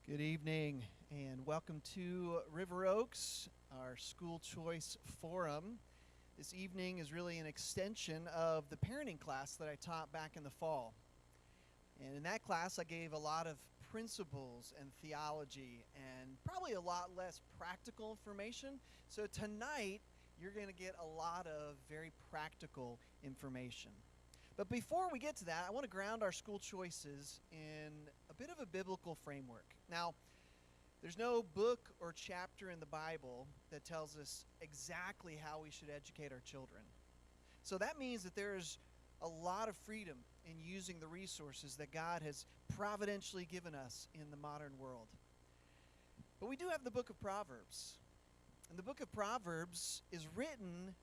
Good evening and welcome to River Oaks, our school choice forum. This evening is really an extension of the parenting class that I taught back in the fall. And in that class I gave a lot of principles and theology and probably a lot less practical information. So tonight you're going to get a lot of very practical information. But before we get to that, I want to ground our school choices in a bit of a biblical framework. Now, there's no book or chapter in the Bible that tells us exactly how we should educate our children. So that means that there's a lot of freedom in using the resources that God has providentially given us in the modern world. But we do have the book of Proverbs. And the book of Proverbs is written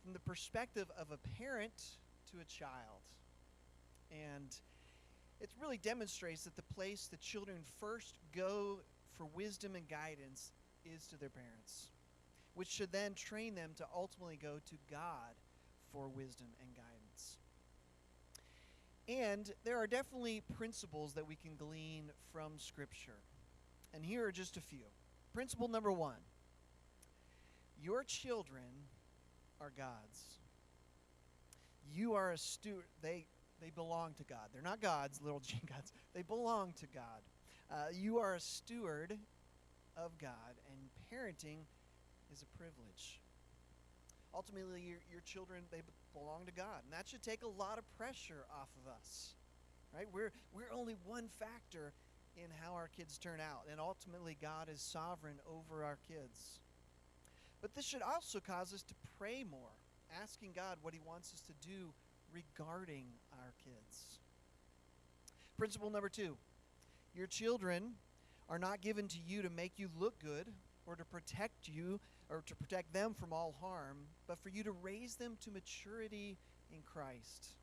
from the perspective of a parent to a child. And it really demonstrates that the place that children first go for wisdom and guidance is to their parents, which should then train them to ultimately go to God for wisdom and guidance. And there are definitely principles that we can glean from Scripture. And here are just a few. Principle number 1. Your children are God's. You are a steward. They belong to God. They're not gods, little g gods. They belong to God. You are a steward of God, and parenting is a privilege. Ultimately, your children, they belong to God, and that should take a lot of pressure off of us, right? We're only one factor in how our kids turn out, and ultimately God is sovereign over our kids. But this should also cause us to pray more, asking God what He wants us to do regarding our kids. Principle number 2. Your children are not given to you to make you look good or to protect you or to protect them from all harm, but for you to raise them to maturity in Christ.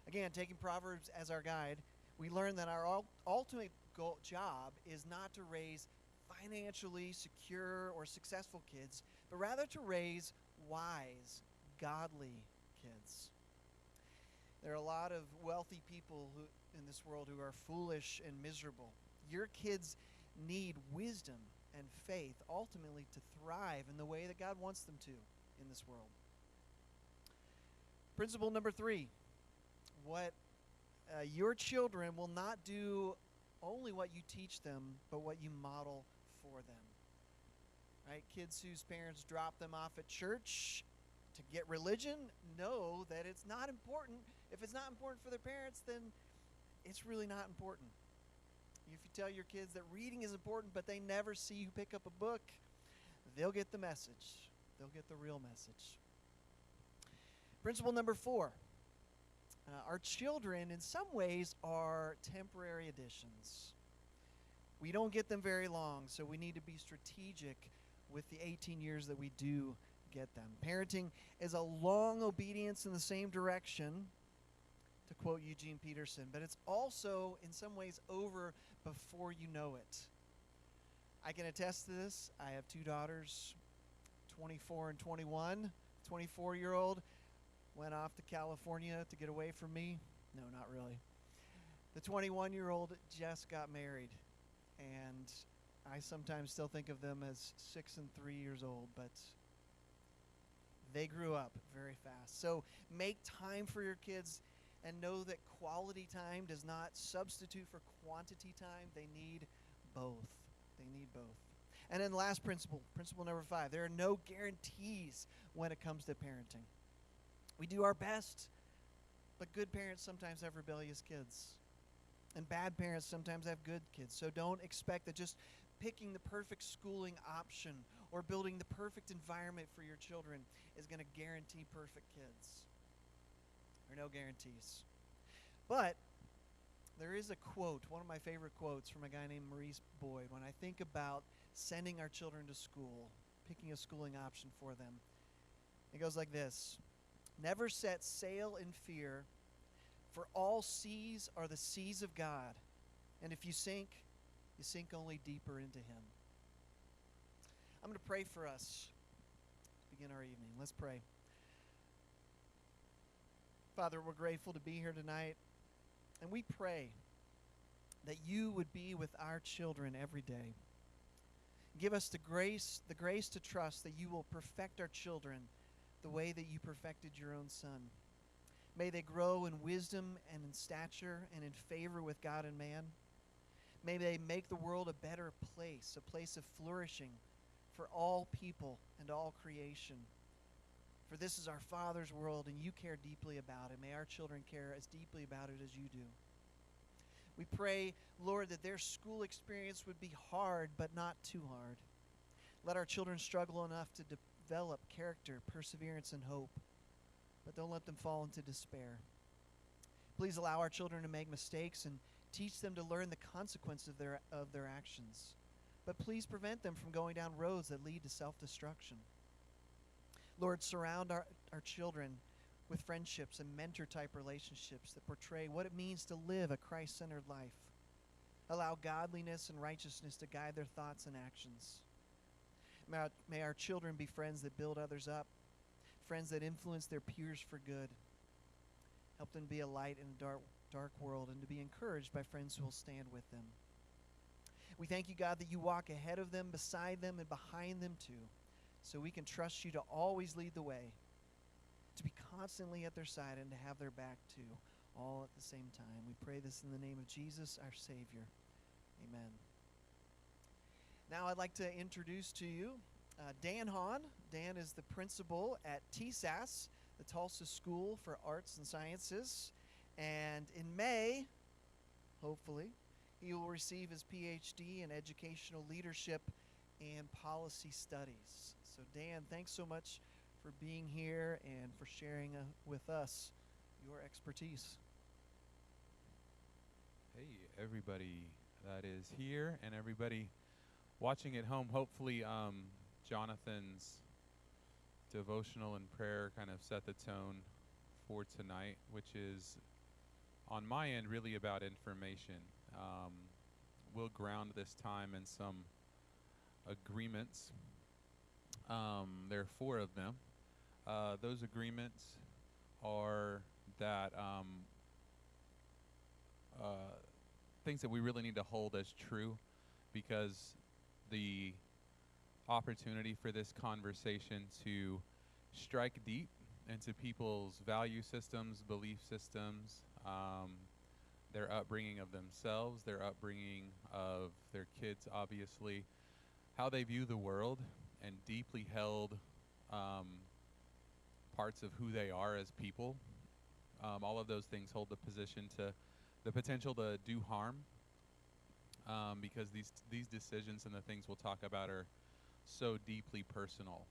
Again, taking Proverbs as our guide, we learn that our ultimate job is not to raise financially secure or successful kids, but rather to raise wise, godly kids. There are a lot of wealthy people in this world who are foolish and miserable. Your kids need wisdom and faith ultimately to thrive in the way that God wants them to in this world. Principle number 3. Your children will not do only what you teach them, but what you model for them. Right? Kids whose parents drop them off at church to get religion know that it's not important. If it's not important for their parents, then it's really not important. If you tell your kids that reading is important, but they never see you pick up a book, they'll get the message. They'll get the real message. Principle number 4. Our children, in some ways, are temporary additions. We don't get them very long, so we need to be strategic with the 18 years that we do get them. Parenting is a long obedience in the same direction, to quote Eugene Peterson, but it's also, in some ways, over before you know it. I can attest to this. I have 2 daughters, 24 and 21. 24-year-old went off to California to get away from me. No, not really. The 21-year-old just got married, and I sometimes still think of them as 6 and 3 years old, but they grew up very fast. So make time for your kids and know that quality time does not substitute for quantity time. They need both. They need both. And then last principle number 5. There are no guarantees when it comes to parenting. We do our best, but good parents sometimes have rebellious kids. And bad parents sometimes have good kids. So don't expect that just picking the perfect schooling option or building the perfect environment for your children is going to guarantee perfect kids. There are no guarantees. But there is a quote, one of my favorite quotes from a guy named Maurice Boyd. When I think about sending our children to school, picking a schooling option for them, it goes like this. Never set sail in fear, for all seas are the seas of God. And if you sink only deeper into Him. I'm going to pray for us to begin our evening. Let's pray. Father, we're grateful to be here tonight, and we pray that you would be with our children every day. Give us the grace to trust that you will perfect our children the way that you perfected your own Son. May they grow in wisdom and in stature and in favor with God and man. May they make the world a better place, a place of flourishing for all people and all creation. For this is our Father's world, and you care deeply about it. May our children care as deeply about it as you do. We pray, Lord, that their school experience would be hard, but not too hard. Let our children struggle enough to develop character, perseverance, and hope, but don't let them fall into despair. Please allow our children to make mistakes and teach them to learn the consequences of their actions. But please prevent them from going down roads that lead to self-destruction. Lord, surround our children with friendships and mentor-type relationships that portray what it means to live a Christ-centered life. Allow godliness and righteousness to guide their thoughts and actions. May our children be friends that build others up, friends that influence their peers for good. Help them be a light in a dark world and to be encouraged by friends who will stand with them. We thank you, God, that you walk ahead of them, beside them, and behind them too, so we can trust you to always lead the way, to be constantly at their side and to have their back too, all at the same time. We pray this in the name of Jesus, our Savior. Amen. Now I'd like to introduce to you Dan Hahn. Dan is the principal at TSAS, the Tulsa School for Arts and Sciences. And in May, hopefully, he will receive his PhD in Educational Leadership and Policy Studies. So Dan, thanks so much for being here and for sharing with us your expertise. Hey, everybody that is here and everybody watching at home. Hopefully Jonathan's devotional and prayer kind of set the tone for tonight, which is on my end really about information. We'll ground this time in some agreements. There are 4 of them. Those agreements are that things that we really need to hold as true, because the opportunity for this conversation to strike deep into people's value systems, belief systems, their upbringing of themselves, their upbringing of their kids, obviously, how they view the world, and deeply held parts of who they are as people. All of those things hold the potential to do harm, because these decisions and the things we'll talk about are so deeply personal.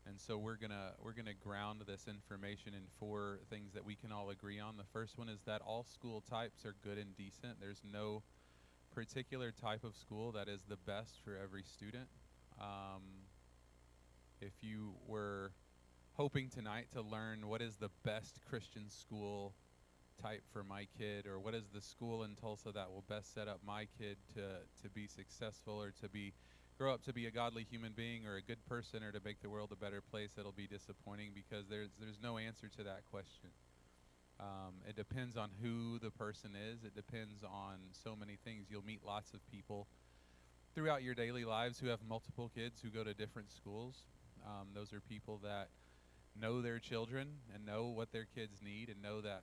And so we're gonna ground this information in 4 things that we can all agree on. The first one is that all school types are good and decent. There's no particular type of school that is the best for every student. If you were hoping tonight to learn what is the best Christian school type for my kid, or what is the school in Tulsa that will best set up my kid to be successful, or to grow up to be a godly human being or a good person, or to make the world a better place, it'll be disappointing, because there's no answer to that question. It depends on who the person is. It depends on so many things. You'll meet lots of people throughout your daily lives who have multiple kids who go to different schools. Those are people that know their children and know what their kids need, and know that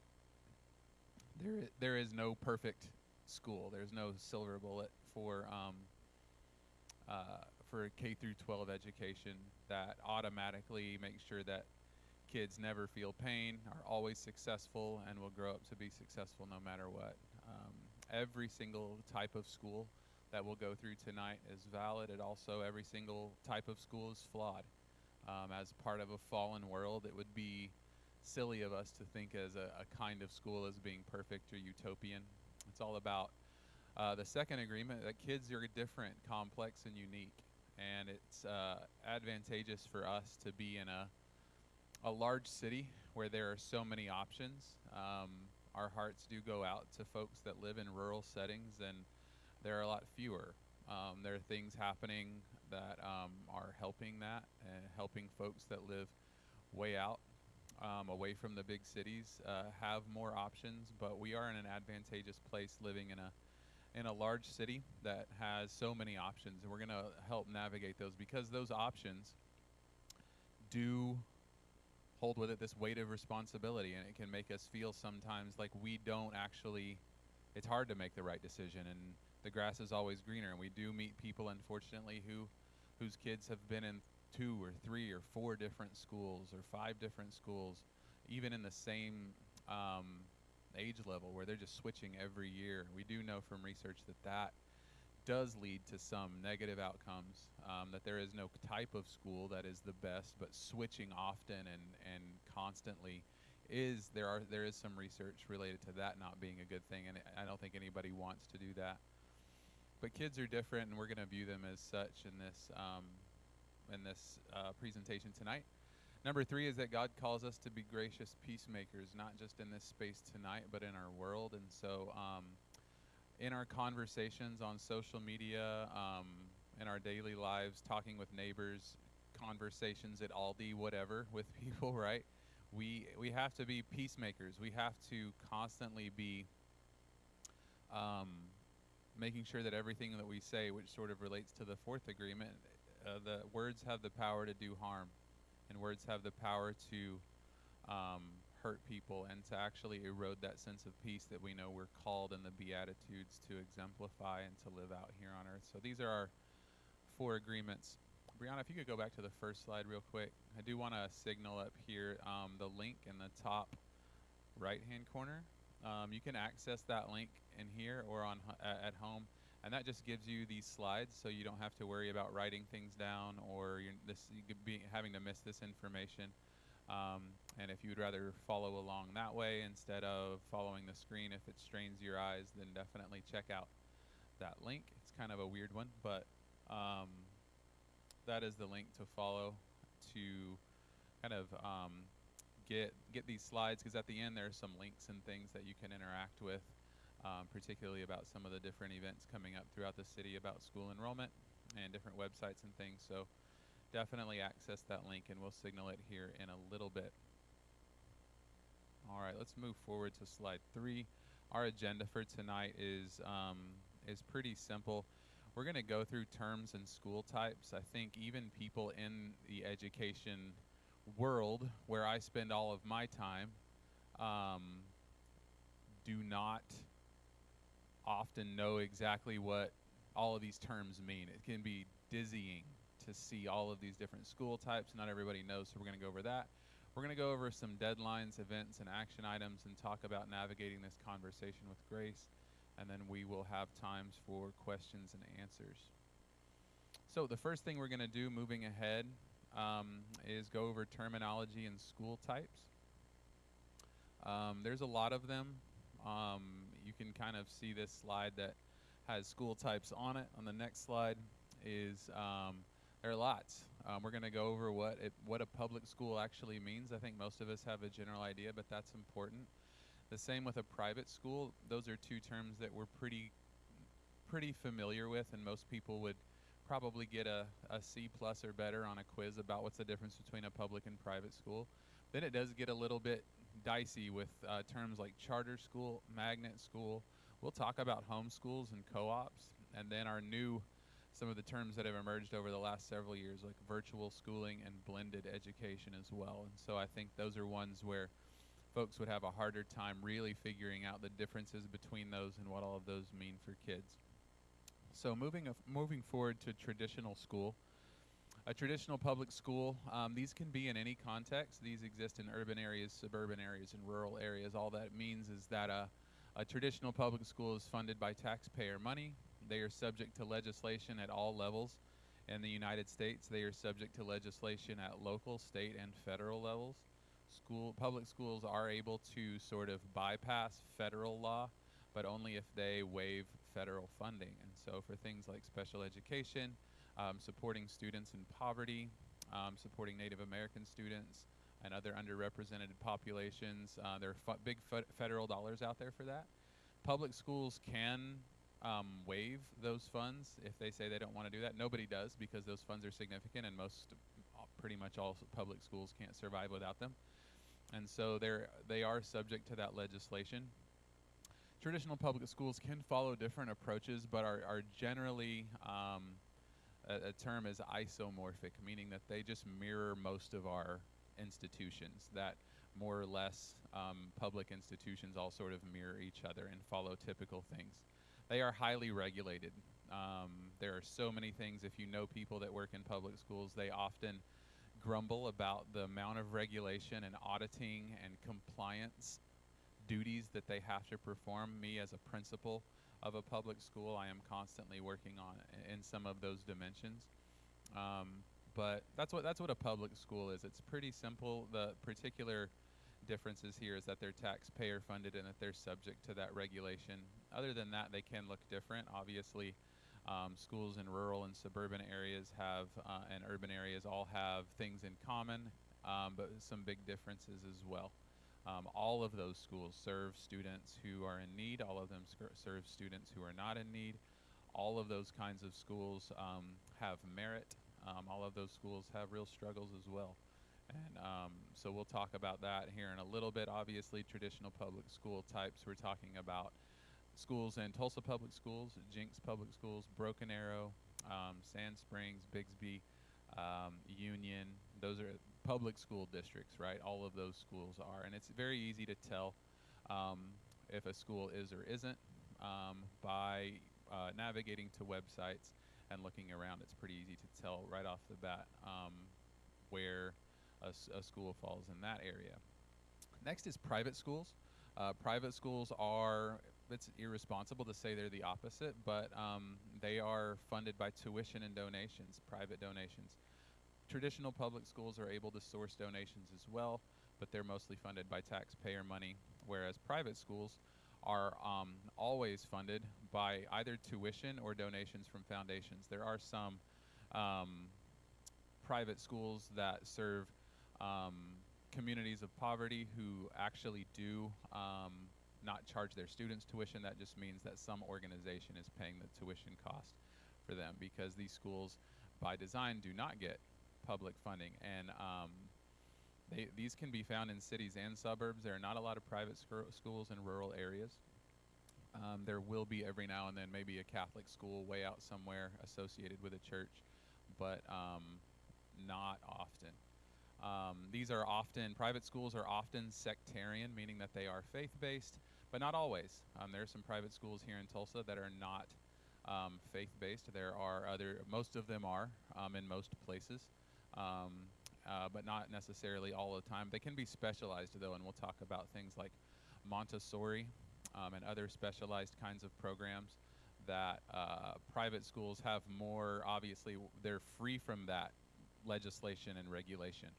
there is no perfect school. There's no silver bullet for K through 12 education that automatically makes sure that kids never feel pain, are always successful, and will grow up to be successful no matter what. Every single type of school that we'll go through tonight is valid, and also every single type of school is flawed. As part of a fallen world, it would be silly of us to think as a kind of school as being perfect or utopian. It's all about the second agreement, that kids are different, complex, and unique. And it's advantageous for us to be in a large city where there are so many options. Our hearts do go out to folks that live in rural settings, and there are a lot fewer. There are things happening that are helping that, and helping folks that live way out. away from the big cities have more options, but we are in an advantageous place living in a large city that has so many options, and we're going to help navigate those because those options do hold with it this weight of responsibility, and it can make us feel sometimes like we don't actually, it's hard to make the right decision, and the grass is always greener, and we do meet people, unfortunately, whose kids have been in 2 or 3 or 4 different schools or 5 different schools, even in the same age level where they're just switching every year. We do know from research that does lead to some negative outcomes, that there is no type of school that is the best, but switching often and constantly there is some research related to that not being a good thing, and I don't think anybody wants to do that. But kids are different, and we're going to view them as such in this presentation tonight. Number 3 is that God calls us to be gracious peacemakers, not just in this space tonight, but in our world. And so in our conversations on social media, in our daily lives, talking with neighbors, conversations at Aldi, whatever, with people, right? We have to be peacemakers. We have to constantly be making sure that everything that we say, which sort of relates to the 4th agreement, the words have the power to do harm, and words have the power to hurt people and to actually erode that sense of peace that we know we're called in the Beatitudes to exemplify and to live out here on earth. So these are our 4 agreements. Brianna, if you could go back to the first slide real quick. I do want to signal up here the link in the top right-hand corner. You can access that link in here or on at home, and that just gives you these slides, so you don't have to worry about writing things down or you could be having to miss this information. And if you would rather follow along that way instead of following the screen, if it strains your eyes, then definitely check out that link. It's kind of a weird one, but that is the link to follow to kind of get these slides, because at the end there are some links and things that you can interact with, particularly about some of the different events coming up throughout the city about school enrollment and different websites and things. So definitely access that link, and we'll signal it here in a little bit. All right, let's move forward to slide 3. Our agenda for tonight is pretty simple. We're going to go through terms and school types. I think even people in the education world, where I spend all of my time, do not often know exactly what all of these terms mean. It can be dizzying to see all of these different school types. Not everybody knows, so we're going to go over that. We're going to go over some deadlines, events, and action items and talk about navigating this conversation with grace, and then we will have times for questions and answers. So the first thing we're going to do moving ahead is go over terminology and school types. There's a lot of them. You can kind of see this slide that has school types on it. On the next slide is there are lots. We're going to go over what a public school actually means. I think most of us have a general idea, but that's important. The same with a private school. Those are 2 terms that we're pretty familiar with, and most people would probably get a C+ or better on a quiz about what's the difference between a public and private school. Then it does get a little bit dicey with terms like charter school, magnet school. We'll talk about homeschools and co-ops, and then some of the terms that have emerged over the last several years, like virtual schooling and blended education as well. And so I think those are ones where folks would have a harder time really figuring out the differences between those and what all of those mean for kids. So moving forward to traditional school. A traditional public school, these can be in any context. These exist in urban areas, suburban areas, and rural areas. All that means is that a traditional public school is funded by taxpayer money. They are subject to legislation at all levels. In the United States, they are subject to legislation at local, state, and federal levels. Public schools are able to sort of bypass federal law, but only if they waive federal funding. And so for things like special education, supporting students in poverty, supporting Native American students and other underrepresented populations, there are big federal dollars out there for that. Public schools can waive those funds if they say they don't want to do that. Nobody does, because those funds are significant, and pretty much all public schools can't survive without them. And so they are subject to that legislation. Traditional public schools can follow different approaches, but are generally a term is isomorphic, meaning that they just mirror most of our institutions, that more or less public institutions all sort of mirror each other and follow typical things. They are highly regulated. There are so many things. If you know people that work in public schools, they often grumble about the amount of regulation and auditing and compliance duties that they have to perform. Me, as a principal of a public school, I am constantly working on in some of those dimensions. But that's what a public school is. It's pretty simple. The particular differences here is that they're taxpayer funded and that they're subject to that regulation. Other than that, they can look different. Obviously, schools in rural and suburban areas have and urban areas all have things in common, but some big differences as well. All of those schools serve students who are in need. All of them serve students who are not in need. All of those kinds of schools have merit. All of those schools have real struggles as well. And so we'll talk about that here in a little bit. Obviously, traditional public school types, we're talking about schools in Tulsa Public Schools, Jenks Public Schools, Broken Arrow, Sand Springs, Bixby, Union. Those are public school districts, right? All of those schools are. And it's very easy to tell if a school is or isn't by navigating to websites and looking around. It's pretty easy to tell right off the bat where a school falls in that area. Next is private schools. Private schools are, it's irresponsible to say they're the opposite, but they are funded by tuition and donations, private donations. Traditional public schools are able to source donations as well, but they're mostly funded by taxpayer money, whereas private schools are always funded by either tuition or donations from foundations. There are some private schools that serve communities of poverty who actually do not charge their students tuition. That just means that some organization is paying the tuition cost for them, because these schools by design do not get public funding. And these can be found in cities and suburbs. There are not a lot of private schools in rural areas. There will be every now and then maybe a Catholic school way out somewhere associated with a church, but not often. Private schools are often sectarian, meaning that they are faith-based, but not always. There are some private schools here in Tulsa that are not faith-based. Most of them are in most places, but not necessarily all the time. They can be specialized though, and we'll talk about things like Montessori and other specialized kinds of programs that private schools have more. Obviously, they're free from that legislation and regulation,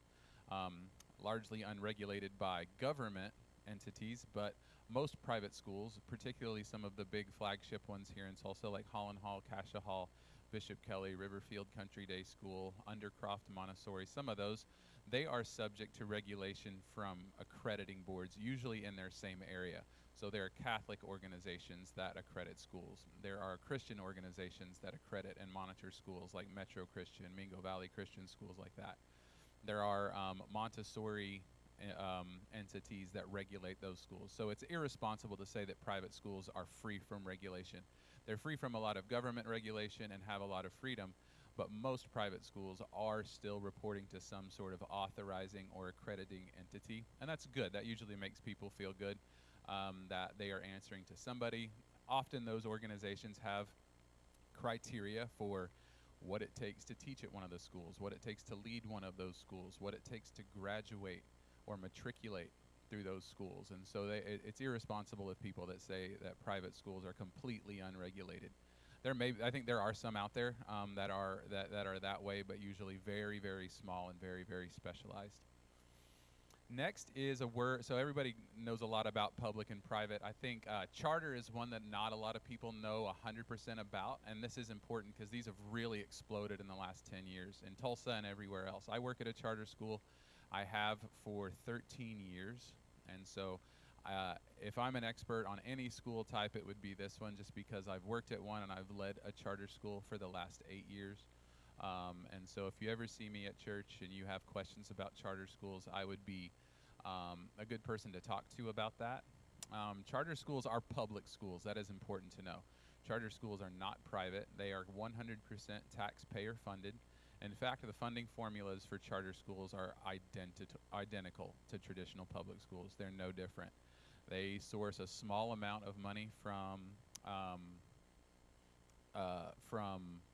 largely unregulated by government entities, but most private schools, particularly some of the big flagship ones here in Tulsa, like Holland Hall, Cascia Hall, Bishop Kelly, Riverfield Country Day School, Undercroft Montessori, some of those, they are subject to regulation from accrediting boards, usually in their same area. So there are Catholic organizations that accredit schools. There are Christian organizations that accredit and monitor schools, like Metro Christian, Mingo Valley Christian, schools like that. There are Montessori entities that regulate those schools. So it's irresponsible to say that private schools are free from regulation. They're free from a lot of government regulation and have a lot of freedom, but most private schools are still reporting to some sort of authorizing or accrediting entity, and that's good. That usually makes people feel good that they are answering to somebody. Often those organizations have criteria for what it takes to teach at one of the schools, what it takes to lead one of those schools, what it takes to graduate or matriculate through those schools. And so it's irresponsible of people that say that private schools are completely unregulated. I think there are some out there that are that way, but usually very, very small and very, very specialized. Next is a word, so everybody knows a lot about public and private. I think charter is one that not a lot of people know 100% about, and this is important because these have really exploded in the last 10 years in Tulsa and everywhere else. I work at a charter school. I have for 13 years, and so if I'm an expert on any school type, it would be this one, just because I've worked at one and I've led a charter school for the last 8 years. And so if you ever see me at church and you have questions about charter schools, I would be a good person to talk to about that. Charter schools are public schools. That is important to know. Charter schools are not private. They are 100% taxpayer funded. In fact, the funding formulas for charter schools are identical to traditional public schools. They're no different. They source a small amount of money from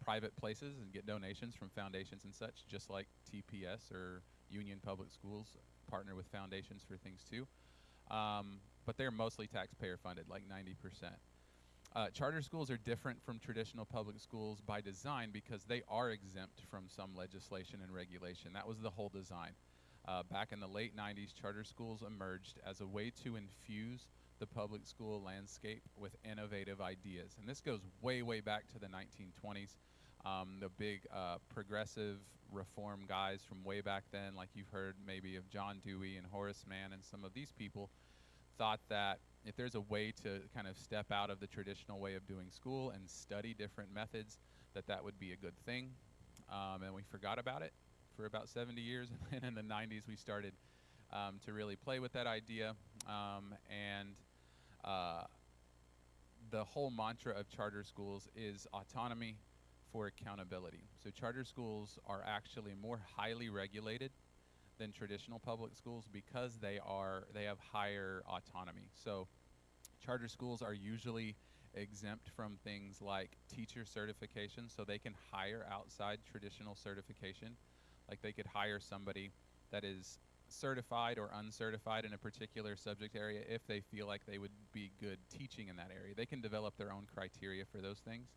private places and get donations from foundations and such, just like TPS or Union Public Schools partner with foundations for things too. But they're mostly taxpayer funded, like 90%. Charter schools are different from traditional public schools by design because they are exempt from some legislation and regulation. That was the whole design. Back in the late 90s, charter schools emerged as a way to infuse the public school landscape with innovative ideas. And this goes way, way back to the 1920s. The big progressive reform guys from way back then, like you've heard maybe of John Dewey and Horace Mann and some of these people, thought that if there's a way to kind of step out of the traditional way of doing school and study different methods, that would be a good thing. And we forgot about it for about 70 years. And in the 90s, we started to really play with that idea. The whole mantra of charter schools is autonomy for accountability. So charter schools are actually more highly regulated than traditional public schools because they have higher autonomy. So charter schools are usually exempt from things like teacher certification, so they can hire outside traditional certification. Like they could hire somebody that is certified or uncertified in a particular subject area if they feel like they would be good teaching in that area. They can develop their own criteria for those things.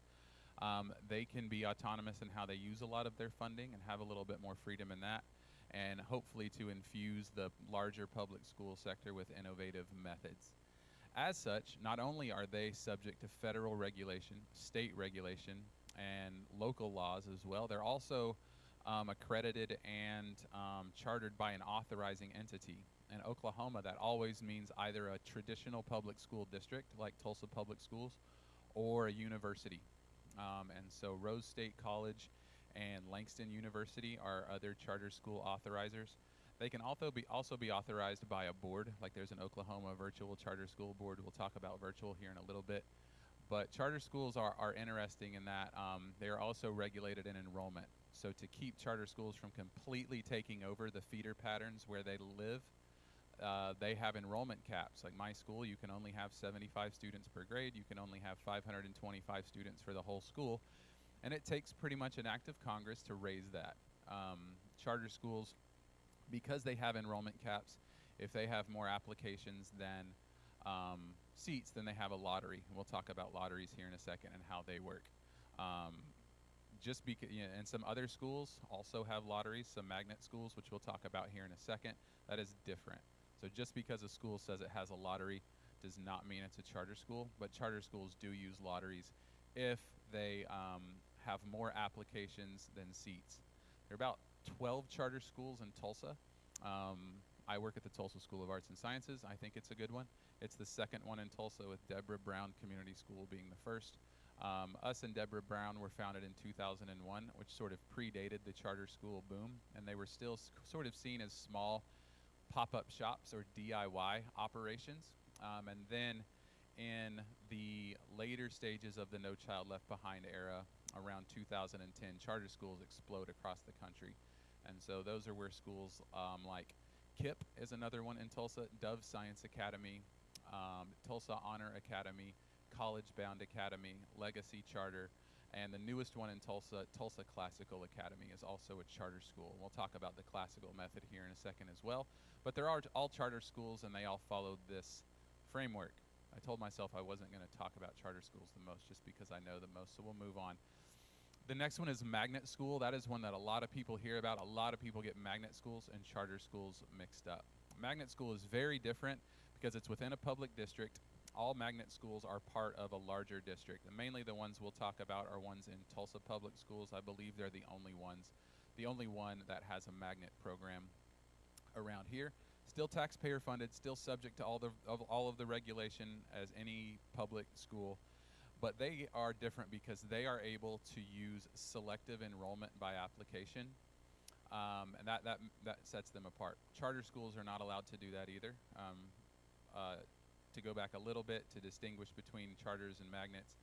They can be autonomous in how they use a lot of their funding and have a little bit more freedom in that, and hopefully to infuse the larger public school sector with innovative methods. As such, not only are they subject to federal regulation, state regulation, and local laws as well, they're also accredited and chartered by an authorizing entity. In Oklahoma, that always means either a traditional public school district like Tulsa Public Schools or a university. And so Rose State College and Langston University are other charter school authorizers. They can also be authorized by a board, like there's an Oklahoma Virtual Charter School Board. We'll talk about virtual here in a little bit. But charter schools are interesting in that they are also regulated in enrollment. So to keep charter schools from completely taking over the feeder patterns where they live, they have enrollment caps. Like my school, you can only have 75 students per grade. You can only have 525 students for the whole school. And it takes pretty much an act of Congress to raise that. Charter schools, because they have enrollment caps, if they have more applications than seats, then they have a lottery. And we'll talk about lotteries here in a second and how they work. Just because, and some other schools also have lotteries, some magnet schools, which we'll talk about here in a second. That is different. So just because a school says it has a lottery does not mean it's a charter school, but charter schools do use lotteries if they have more applications than seats. There are about 12 charter schools in Tulsa. I work at the Tulsa School of Arts and Sciences. I think it's a good one. It's the second one in Tulsa, with Deborah Brown Community School being the first. Us and Deborah Brown were founded in 2001, which sort of predated the charter school boom, and they were still sort of seen as small pop-up shops or DIY operations. And then in the later stages of the No Child Left Behind era, around 2010, charter schools explode across the country. And so those are where schools like KIPP is another one in Tulsa, Dove Science Academy, Tulsa Honor Academy, College Bound Academy, Legacy Charter, and the newest one in Tulsa, Tulsa Classical Academy, is also a charter school. We'll talk about the classical method here in a second as well. But there are all charter schools, and they all followed this framework. I told myself I wasn't going to talk about charter schools the most just because I know the most, so we'll move on. The next one is magnet school. That is one that a lot of people hear about. A lot of people get magnet schools and charter schools mixed up. Magnet school is very different because it's within a public district. All magnet schools are part of a larger district. And mainly the ones we'll talk about are ones in Tulsa Public Schools. I believe they're the only one that has a magnet program around here. Still taxpayer funded, still subject to all of the regulation as any public school. But they are different because they are able to use selective enrollment by application. And that sets them apart. Charter schools are not allowed to do that either. To go back a little bit to distinguish between charters and magnets,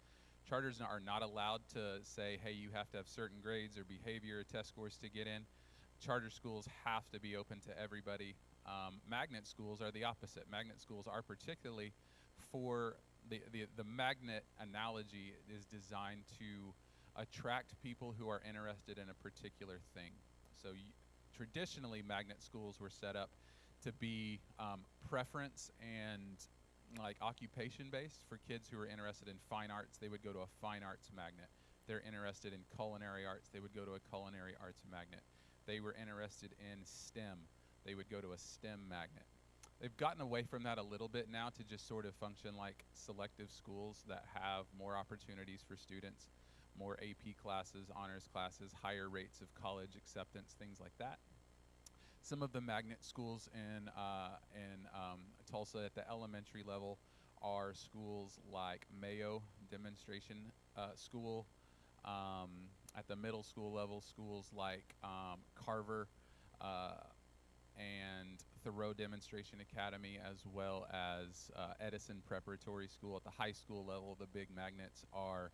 charters are not allowed to say, hey, you have to have certain grades or behavior or test scores to get in. Charter schools have to be open to everybody. Magnet schools are the opposite. Magnet schools are particularly for the magnet analogy is designed to attract people who are interested in a particular thing. So traditionally, magnet schools were set up to be preference and like occupation based. For kids who are interested in fine arts, they would go to a fine arts magnet. They're interested in culinary arts, they would go to a culinary arts magnet. They were interested in STEM, they would go to a STEM magnet. They've gotten away from that a little bit now to just sort of function like selective schools that have more opportunities for students, more AP classes, honors classes, higher rates of college acceptance, things like that. Some of the magnet schools in Tulsa at the elementary level are schools like Mayo Demonstration School. At the middle school level, schools like Carver and Thoreau Demonstration Academy, as well as Edison Preparatory School. At the high school level, the big magnets are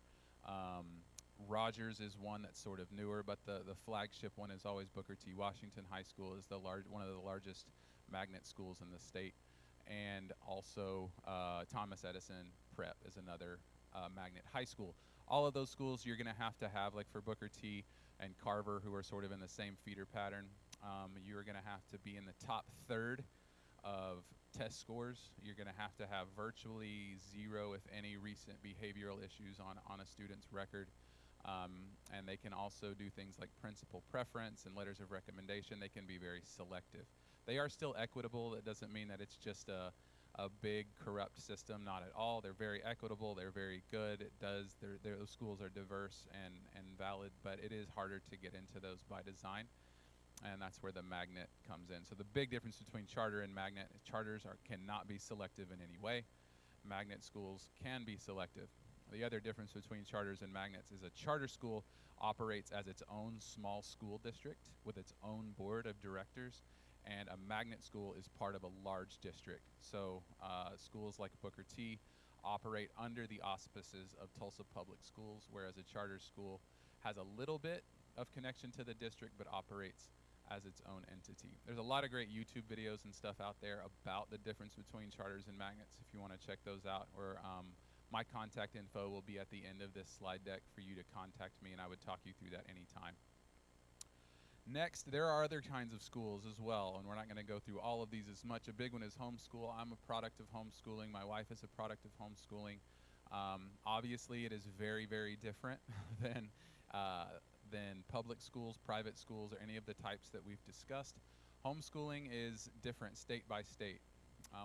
Rogers is one that's sort of newer, but the flagship one is always Booker T. Washington High School is one of the largest magnet schools in the state. And also Thomas Edison Prep is another magnet high school. All of those schools you're going to have, like for Booker T and Carver, who are sort of in the same feeder pattern, you're going to have to be in the top third of test scores. You're going to have virtually zero, if any, recent behavioral issues on a student's record. And they can also do things like principal preference and letters of recommendation. They can be very selective. They are still equitable. That doesn't mean that it's just a big corrupt system. Not at all. They're very equitable. They're very good. Those schools are diverse and valid, but it is harder to get into those by design. And that's where the magnet comes in. So the big difference between charter and magnet is charters cannot be selective in any way. Magnet schools can be selective. The other difference between charters and magnets is a charter school operates as its own small school district with its own board of directors, and a magnet school is part of a large district. So schools like Booker T operate under the auspices of Tulsa Public Schools, whereas a charter school has a little bit of connection to the district but operates as its own entity. There's a lot of great YouTube videos and stuff out there about the difference between charters and magnets if you want to check those out, or my contact info will be at the end of this slide deck for you to contact me, and I would talk you through that anytime. Next, there are other kinds of schools as well, and we're not going to go through all of these as much. A big one is homeschool. I'm a product of homeschooling. My wife is a product of homeschooling. Obviously, it is very, very different than public schools, private schools, or any of the types that we've discussed. Homeschooling is different state by state.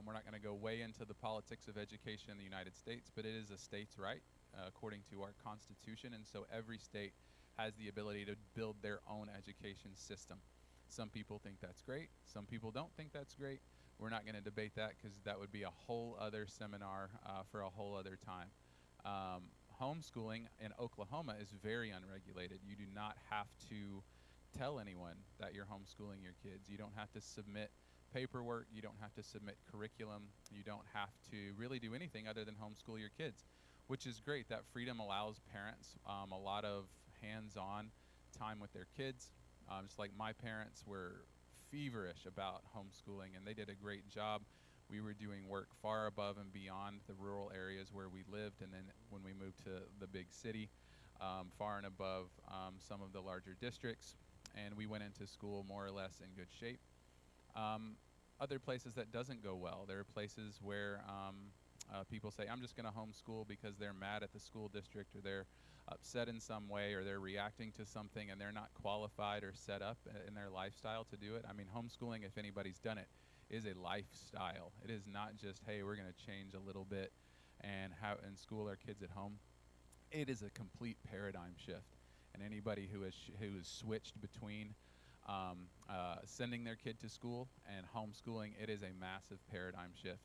We're not going to go way into the politics of education in the United States, but it is a state's right according to our Constitution, and so every state has the ability to build their own education system. Some people think that's great. Some people don't think that's great. We're not going to debate that because that would be a whole other seminar for a whole other time. Homeschooling in Oklahoma is very unregulated. You do not have to tell anyone that you're homeschooling your kids. You don't have to submit paperwork. You don't have to submit curriculum. You don't have to really do anything other than homeschool your kids, which is great. That freedom allows parents a lot of hands-on time with their kids. Just like my parents were feverish about homeschooling, and they did a great job. We were doing work far above and beyond the rural areas where we lived, and then when we moved to the big city, far and above some of the larger districts, and we went into school more or less in good shape. Other places that doesn't go well. There are places where people say, I'm just going to homeschool because they're mad at the school district, or they're upset in some way, or they're reacting to something and they're not qualified or set up in their lifestyle to do it. I mean, homeschooling, if anybody's done it, is a lifestyle. It is not just, hey, we're going to change a little bit and school our kids at home. It is a complete paradigm shift. And anybody who has switched between sending their kid to school and homeschooling, it is a massive paradigm shift.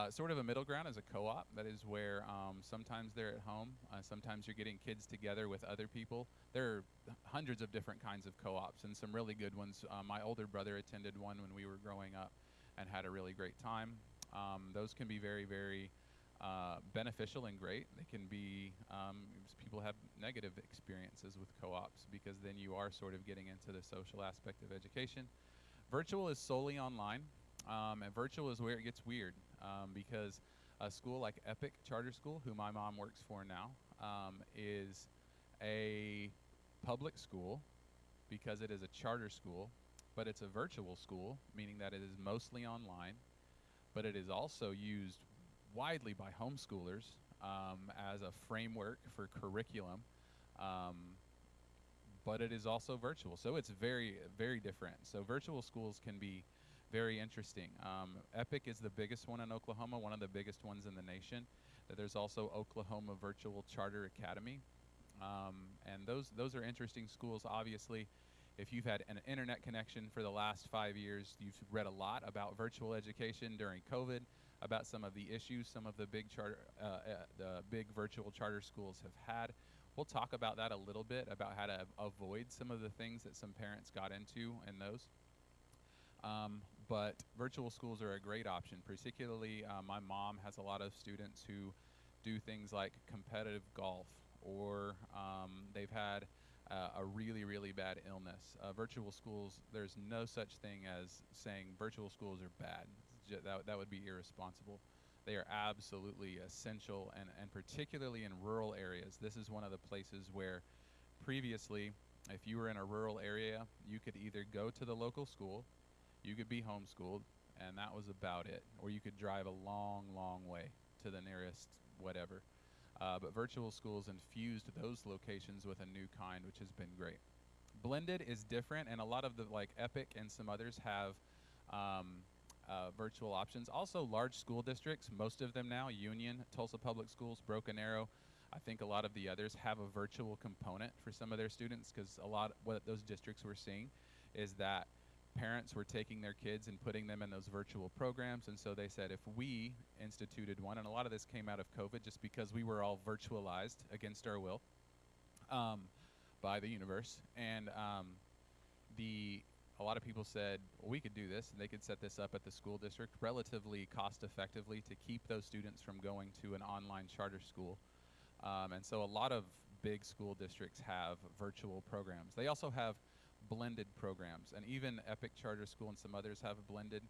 Sort of a middle ground is a co-op. That is where sometimes they're at home, sometimes you're getting kids together with other people. There are hundreds of different kinds of co-ops and some really good ones. My older brother attended one when we were growing up and had a really great time. Those can be very, very beneficial and great. They can be, people have negative experiences with co-ops because then you are sort of getting into the social aspect of education. Virtual is solely online. And virtual is where it gets weird because a school like Epic Charter School, who my mom works for now, is a public school because it is a charter school, but it's a virtual school, meaning that it is mostly online, but it is also used widely by homeschoolers as a framework for curriculum, but it is also virtual. So it's very, very different. So virtual schools can be very interesting. Epic is the biggest one in Oklahoma, one of the biggest ones in the nation. There's also Oklahoma Virtual Charter Academy. And those are interesting schools. Obviously, if you've had an internet connection for the last 5 years, you've read a lot about virtual education during COVID, about some of the issues some of the big virtual charter schools have had. We'll talk about that a little bit, about how to avoid some of the things that some parents got into in those. But virtual schools are a great option. Particularly, my mom has a lot of students who do things like competitive golf, or they've had a really, really bad illness. Virtual schools, there's no such thing as saying virtual schools are bad. That would be irresponsible. They are absolutely essential, and particularly in rural areas. This is one of the places where previously, if you were in a rural area, you could either go to the local school, you could be homeschooled, and that was about it. Or you could drive a long, long way to the nearest whatever. But virtual schools infused those locations with a new kind, which has been great. Blended is different, and a lot of the, like Epic and some others, have virtual options. Also, large school districts, most of them now, Union, Tulsa Public Schools, Broken Arrow, I think a lot of the others have a virtual component for some of their students, because a lot what those districts were seeing is that parents were taking their kids and putting them in those virtual programs, and so they said, if we instituted one, and a lot of this came out of COVID just because we were all virtualized against our will by the universe, and a lot of people said, well, we could do this, and they could set this up at the school district relatively cost effectively to keep those students from going to an online charter school. And so a lot of big school districts have virtual programs. They also have blended programs, and even Epic Charter School and some others have blended.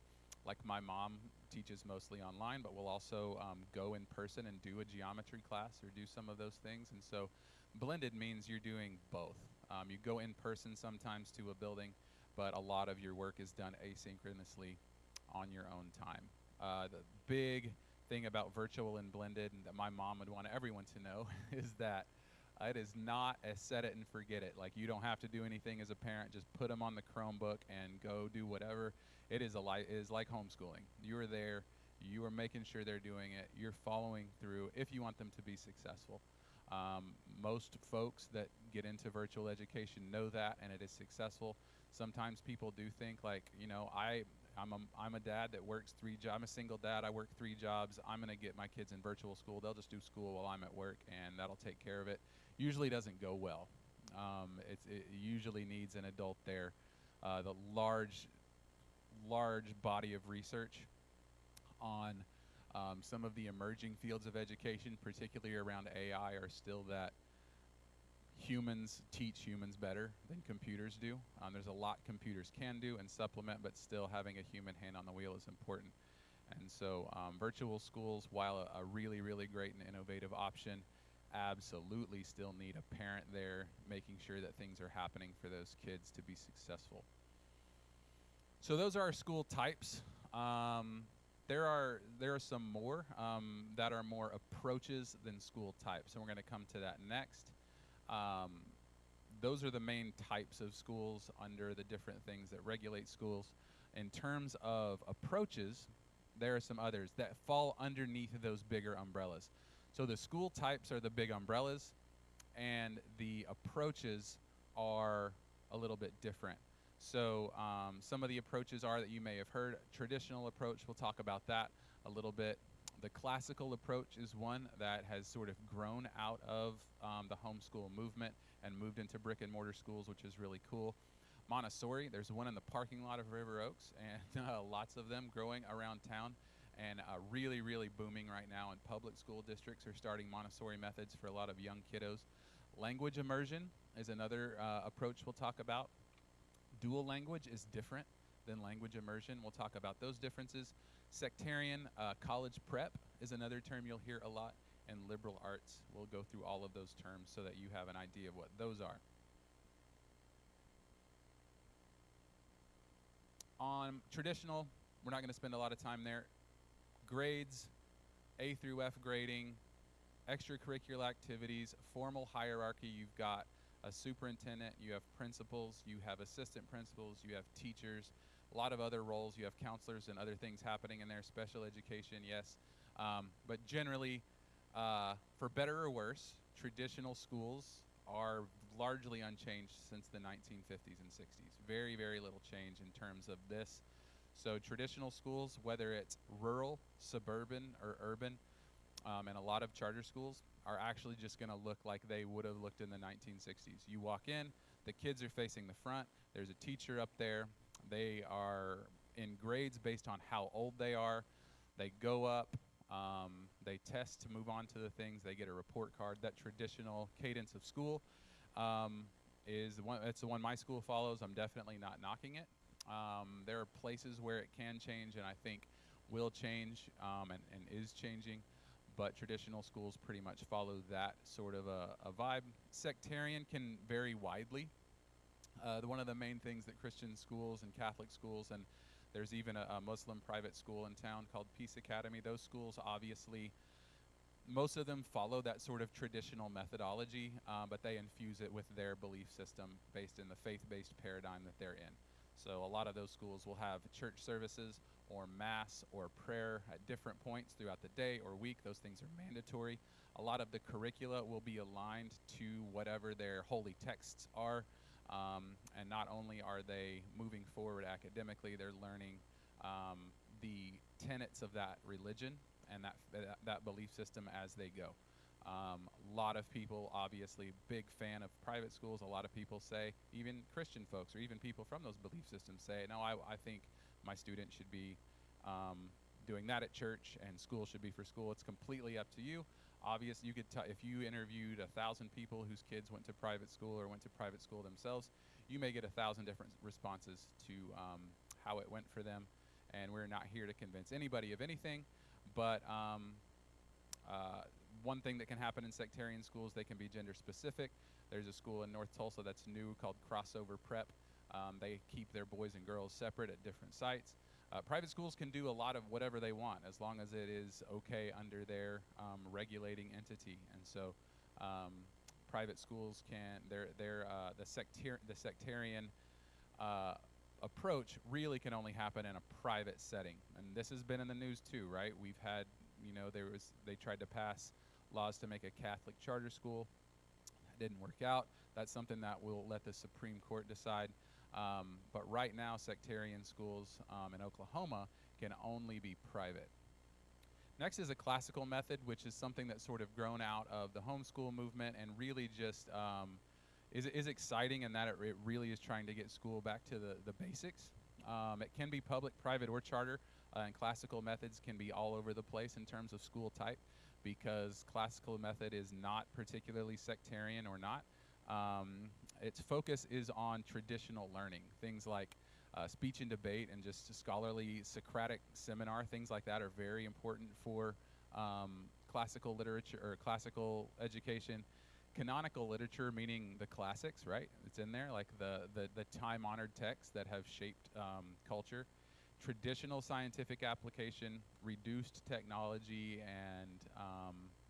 Like my mom teaches mostly online, but will also go in person and do a geometry class or do some of those things. And so blended means you're doing both. You go in person sometimes to a building, but a lot of your work is done asynchronously on your own time. The big thing about virtual and blended, and that my mom would want everyone to know, is that it is not a set it and forget it. Like, you don't have to do anything as a parent. Just put them on the Chromebook and go do whatever. It is like homeschooling. You are there. You are making sure they're doing it. You're following through if you want them to be successful. Most folks that get into virtual education know that, and it is successful. Sometimes people do think, like, you know, I'm a dad that works 3 jobs. I'm a single dad. I work 3 jobs. I'm going to get my kids in virtual school. They'll just do school while I'm at work, and that'll take care of it. Usually doesn't go well. It usually needs an adult there. The large body of research on some of the emerging fields of education, particularly around AI, are still that humans teach humans better than computers do. There's a lot computers can do and supplement, but still having a human hand on the wheel is important. And so virtual schools, while a really, really great and innovative option, absolutely still need a parent there making sure that things are happening for those kids to be successful. So those are our school types. There are some more that are more approaches than school types, and we're going to come to that next. Those are the main types of schools under the different things that regulate schools. In terms of approaches, there are some others that fall underneath those bigger umbrellas. So the school types are the big umbrellas, and the approaches are a little bit different. So some of the approaches are that you may have heard. Traditional approach, we'll talk about that. a little bit. The classical approach is one that has sort of grown out of the homeschool movement and moved into brick and mortar schools, which is really cool. Montessori, there's one in the parking lot of River Oaks, and lots of them growing around town, and really, really booming right now. And public school districts are starting Montessori methods for a lot of young kiddos. Language immersion is another approach we'll talk about. Dual language is different than language immersion. We'll talk about those differences. Sectarian college prep is another term you'll hear a lot, and liberal arts. We'll go through all of those terms so that you have an idea of what those are. On traditional, we're not going to spend a lot of time there. Grades, A through F grading, extracurricular activities, formal hierarchy. You've got a superintendent, you have principals, you have assistant principals, you have teachers, a lot of other roles. You have counselors and other things happening in there, special education, yes. But generally, for better or worse, traditional schools are largely unchanged since the 1950s and 60s. Very, very little change in terms of this. So traditional schools, whether it's rural, suburban, or urban, and a lot of charter schools are actually just going to look like they would have looked in the 1960s. You walk in, the kids are facing the front, there's a teacher up there, they are in grades based on how old they are, they go up, they test to move on to the things, they get a report card. That traditional cadence of school is it's the one my school follows. I'm definitely not knocking it. There are places where it can change, and I think will change, and is changing, but traditional schools pretty much follow that sort of a vibe. Sectarian can vary widely. One of the main things that Christian schools and Catholic schools, and there's even a Muslim private school in town called Peace Academy, those schools obviously, most of them follow that sort of traditional methodology, but they infuse it with their belief system based in the faith-based paradigm that they're in. So a lot of those schools will have church services or mass or prayer at different points throughout the day or week. Those things are mandatory. A lot of the curricula will be aligned to whatever their holy texts are, and not only are they moving forward academically, they're learning the tenets of that religion and that belief system as they go. A lot of people, obviously, big fan of private schools. A lot of people say, even Christian folks or even people from those belief systems say, no, I think my student should be doing that at church and school should be for school. It's completely up to you. Obviously, you could if you interviewed 1,000 people whose kids went to private school or went to private school themselves, you may get 1,000 different responses to how it went for them. And we're not here to convince anybody of anything, but one thing that can happen in sectarian schools, they can be gender specific. There's a school in North Tulsa that's new called Crossover Prep. They keep their boys and girls separate at different sites. Private schools can do a lot of whatever they want as long as it is okay under their regulating entity. And so private schools can, the sectarian approach really can only happen in a private setting. And this has been in the news too, right? We've had, they tried to pass laws to make a Catholic charter school. That didn't work out. That's something that we'll let the Supreme Court decide. But right now, sectarian schools in Oklahoma can only be private. Next is a classical method, which is something that's sort of grown out of the homeschool movement and really just is exciting in that it really is trying to get school back to the basics. It can be public, private, or charter, and classical methods can be all over the place in terms of school type because classical method is not particularly sectarian or not. Its focus is on traditional learning, things like speech and debate and just scholarly Socratic seminar, things like that are very important for classical literature or classical education. Canonical literature, meaning the classics, right? It's in there, like the time-honored texts that have shaped culture. Traditional scientific application, reduced technology, and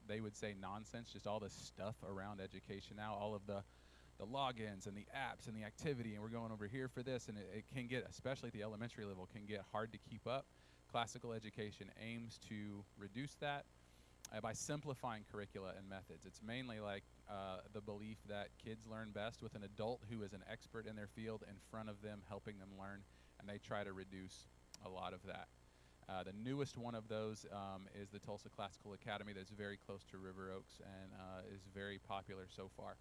they would say nonsense, just all the stuff around education now, all of the logins and the apps and the activity, and we're going over here for this, and it can get, especially at the elementary level, can get hard to keep up. Classical education aims to reduce that by simplifying curricula and methods. It's mainly like the belief that kids learn best with an adult who is an expert in their field in front of them, helping them learn, and they try to reduce a lot of that. The newest one of those is the Tulsa Classical Academy that's very close to River Oaks and is very popular so far.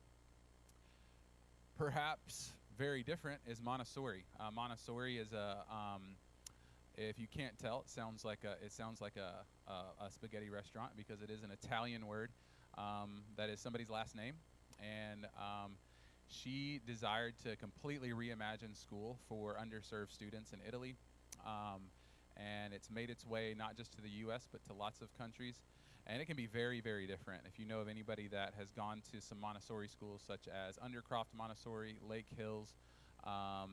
Perhaps very different is Montessori. Montessori is if you can't tell, it sounds like a spaghetti restaurant because it is an Italian word that is somebody's last name, and she desired to completely reimagine school for underserved students in Italy, and it's made its way not just to the U.S. but to lots of countries, and it can be very, very different. If you know of anybody that has gone to some Montessori schools such as Undercroft Montessori, Lake Hills,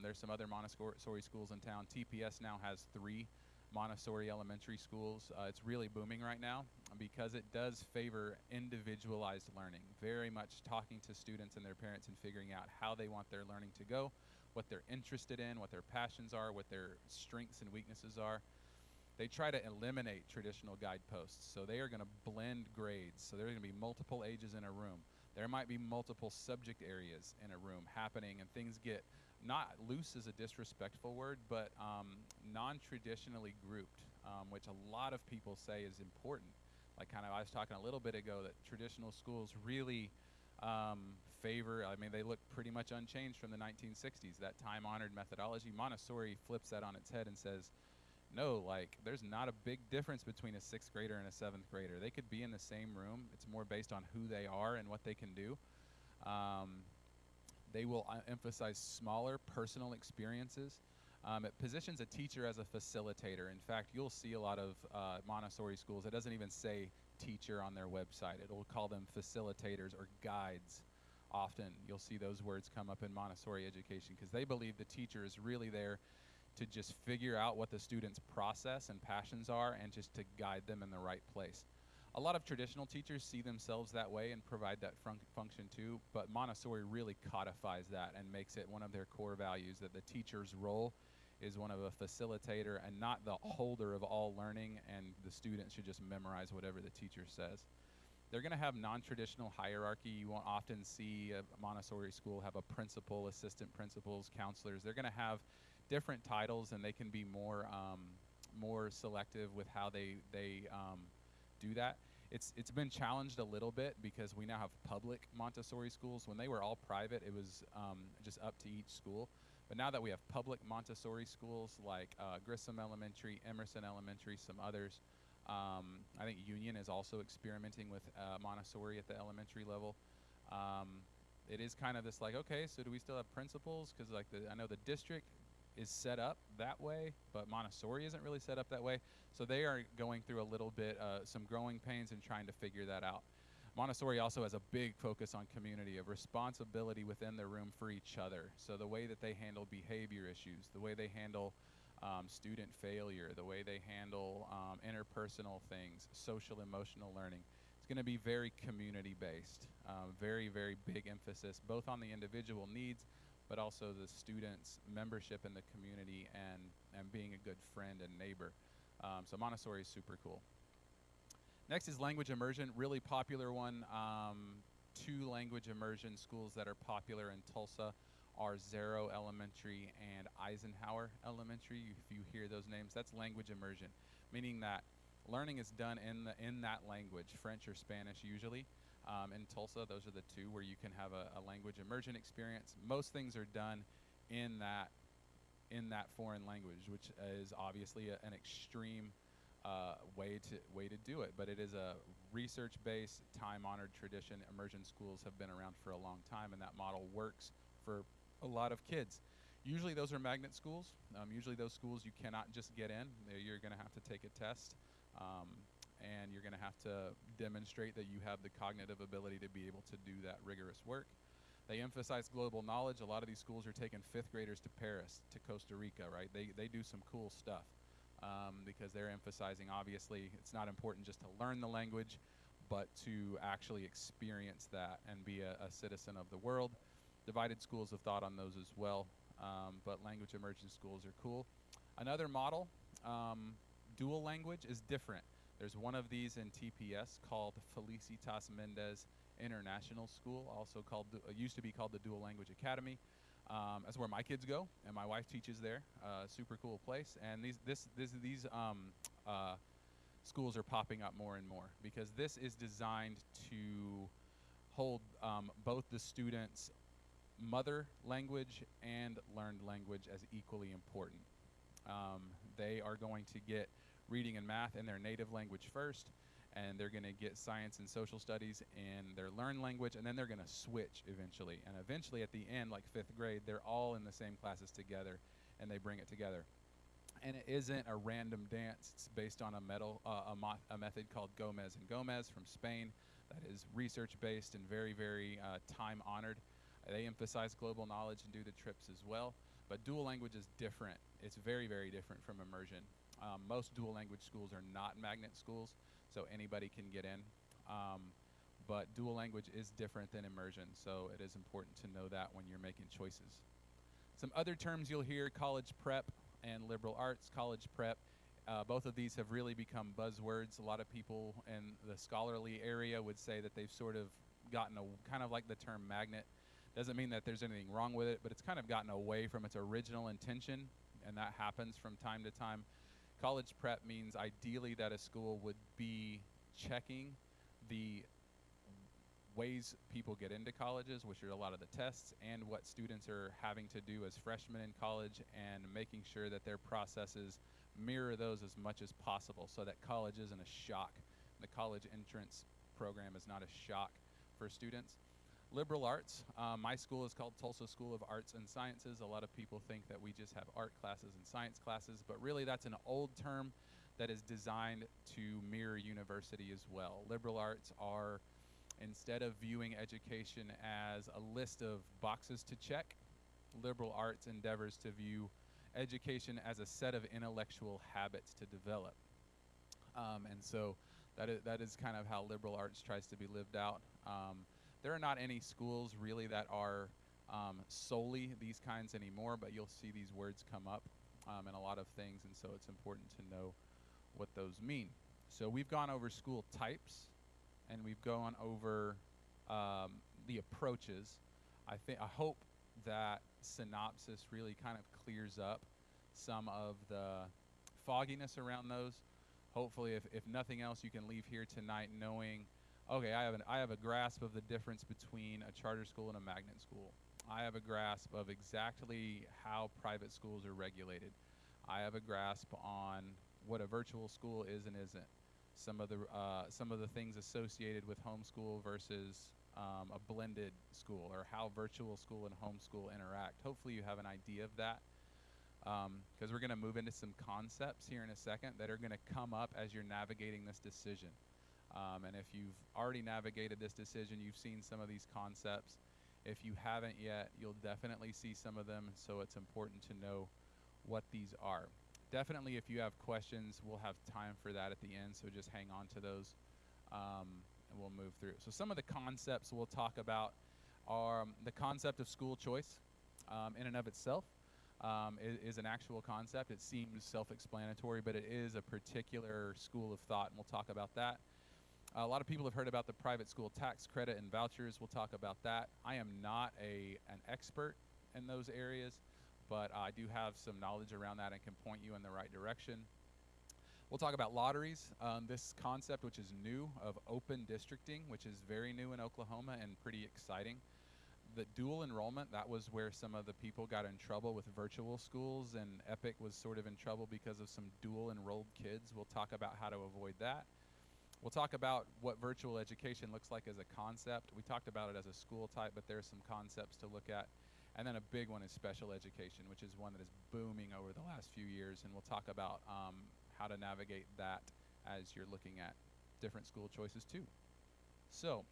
there's some other Montessori schools in town. TPS now has 3 Montessori elementary schools. It's really booming right now because it does favor individualized learning, very much talking to students and their parents and figuring out how they want their learning to go, what they're interested in, what their passions are, what their strengths and weaknesses are. They try to eliminate traditional guideposts, so they are going to blend grades. So there are going to be multiple ages in a room. There might be multiple subject areas in a room happening, and things get, not loose is a disrespectful word, but non-traditionally grouped, which a lot of people say is important. Like I was talking a little bit ago that traditional schools really favor, they look pretty much unchanged from the 1960s, that time-honored methodology. Montessori flips that on its head and says, no, there's not a big difference between a 6th grader and a 7th grader. They could be in the same room. It's more based on who they are and what they can do. They will emphasize smaller personal experiences. It positions a teacher as a facilitator. In fact, you'll see a lot of Montessori schools. It doesn't even say teacher on their website. It'll call them facilitators or guides. Often you'll see those words come up in Montessori education because they believe the teacher is really there to just figure out what the student's process and passions are and just to guide them in the right place. A lot of traditional teachers see themselves that way and provide that function too, but Montessori really codifies that and makes it one of their core values, that the teacher's role is one of a facilitator and not the holder of all learning, and the student should just memorize whatever the teacher says. They're going to have non-traditional hierarchy. You won't often see a Montessori school have a principal, assistant principals, counselors. They're going to have different titles, and they can be more selective with how they do that. It's been challenged a little bit because we now have public Montessori schools. When they were all private, it was just up to each school. But now that we have public Montessori schools like Grissom Elementary, Immersion Elementary, some others, I think Union is also experimenting with Montessori at the elementary level. It is kind of this okay, so do we still have principals? Because I know the district is set up that way, but Montessori isn't really set up that way. So they are going through a little bit, some growing pains and trying to figure that out. Montessori also has a big focus on community, of responsibility within the room for each other. So the way that they handle behavior issues, the way they handle student failure, the way they handle interpersonal things, social emotional learning, it's going to be very community-based, very, very big emphasis both on the individual needs but also the students' membership in the community and being a good friend and neighbor. So Montessori is super cool. Next is language immersion, really popular one. 2 language immersion schools that are popular in Tulsa are Zero Elementary and Eisenhower Elementary. If you hear those names, that's language immersion, meaning that learning is done in that language, French or Spanish usually. In Tulsa, those are the 2 where you can have a language immersion experience. Most things are done in that foreign language, which is obviously an extreme way to do it, but it is a research-based, time-honored tradition. Immersion schools have been around for a long time, and that model works for a lot of kids. Usually those are magnet schools. Usually those schools you cannot just get in. You're going to have to take a test, and you're going to have to demonstrate that you have the cognitive ability to be able to do that rigorous work. They emphasize global knowledge. A lot of these schools are taking 5th graders to Paris, to Costa Rica, right? They do some cool stuff because they're emphasizing, obviously, it's not important just to learn the language, but to actually experience that and be a citizen of the world. Divided schools have thought on those as well, but language immersion schools are cool. Another model, dual language, is different. There's one of these in TPS called Felicitas Mendez International School, also called, used to be called the Dual Language Academy. That's where my kids go, and my wife teaches there. Super cool place. And these schools are popping up more and more because this is designed to hold both the students' mother language and learned language as equally important. They are going to get reading and math in their native language first, and they're going to get science and social studies in their learned language, and then they're going to switch eventually. And eventually at the end, like 5th grade, they're all in the same classes together, and they bring it together. And it isn't a random dance. It's based on a method called Gomez and Gomez from Spain that is research-based and very, very time-honored. They emphasize global knowledge and do the trips as well. But dual language is different. It's very, very different from immersion. Most dual language schools are not magnet schools, so anybody can get in. But dual language is different than immersion, so it is important to know that when you're making choices. Some other terms you'll hear: college prep and liberal arts. College prep, both of these have really become buzzwords. A lot of people in the scholarly area would say that they've sort of gotten kind of like the term magnet. Doesn't mean that there's anything wrong with it, but it's kind of gotten away from its original intention, and that happens from time to time. College prep means ideally that a school would be checking the ways people get into colleges, which are a lot of the tests, and what students are having to do as freshmen in college, and making sure that their processes mirror those as much as possible so that college isn't a shock. The college entrance program is not a shock for students. Liberal arts. My school is called Tulsa School of Arts and Sciences. A lot of people think that we just have art classes and science classes, but really that's an old term that is designed to mirror university as well. Liberal arts are, instead of viewing education as a list of boxes to check, liberal arts endeavors to view education as a set of intellectual habits to develop. And so that is kind of how liberal arts tries to be lived out. There are not any schools really that are solely these kinds anymore, but you'll see these words come up in a lot of things, and so it's important to know what those mean. So we've gone over school types, and we've gone over the approaches. I hope that synopsis really kind of clears up some of the fogginess around those. Hopefully, if nothing else, you can leave here tonight knowing, okay, I have a grasp of the difference between a charter school and a magnet school. I have a grasp of exactly how private schools are regulated. I have a grasp on what a virtual school is and isn't. Some of the things associated with homeschool versus a blended school, or how virtual school and homeschool interact. Hopefully you have an idea of that, because we're going to move into some concepts here in a second that are going to come up as you're navigating this decision. And if you've already navigated this decision, you've seen some of these concepts. If you haven't yet, you'll definitely see some of them, so it's important to know what these are. Definitely, if you have questions, we'll have time for that at the end, so just hang on to those, and we'll move through. So some of the concepts we'll talk about are the concept of school choice in and of itself. Is an actual concept. It seems self-explanatory, but it is a particular school of thought, and we'll talk about that. A lot of people have heard about the private school tax credit and vouchers. We'll talk about that. I am not an expert in those areas, but I do have some knowledge around that and can point you in the right direction. We'll talk about lotteries, this concept, which is new, of open districting, which is very new in Oklahoma and pretty exciting. The dual enrollment, that was where some of the people got in trouble with virtual schools, and Epic was sort of in trouble because of some dual enrolled kids. We'll talk about how to avoid that. We'll talk about what virtual education looks like as a concept. We talked about it as a school type, but there are some concepts to look at. And then a big one is special education, which is one that is booming over the last few years, and we'll talk about how to navigate that as you're looking at different school choices too. So,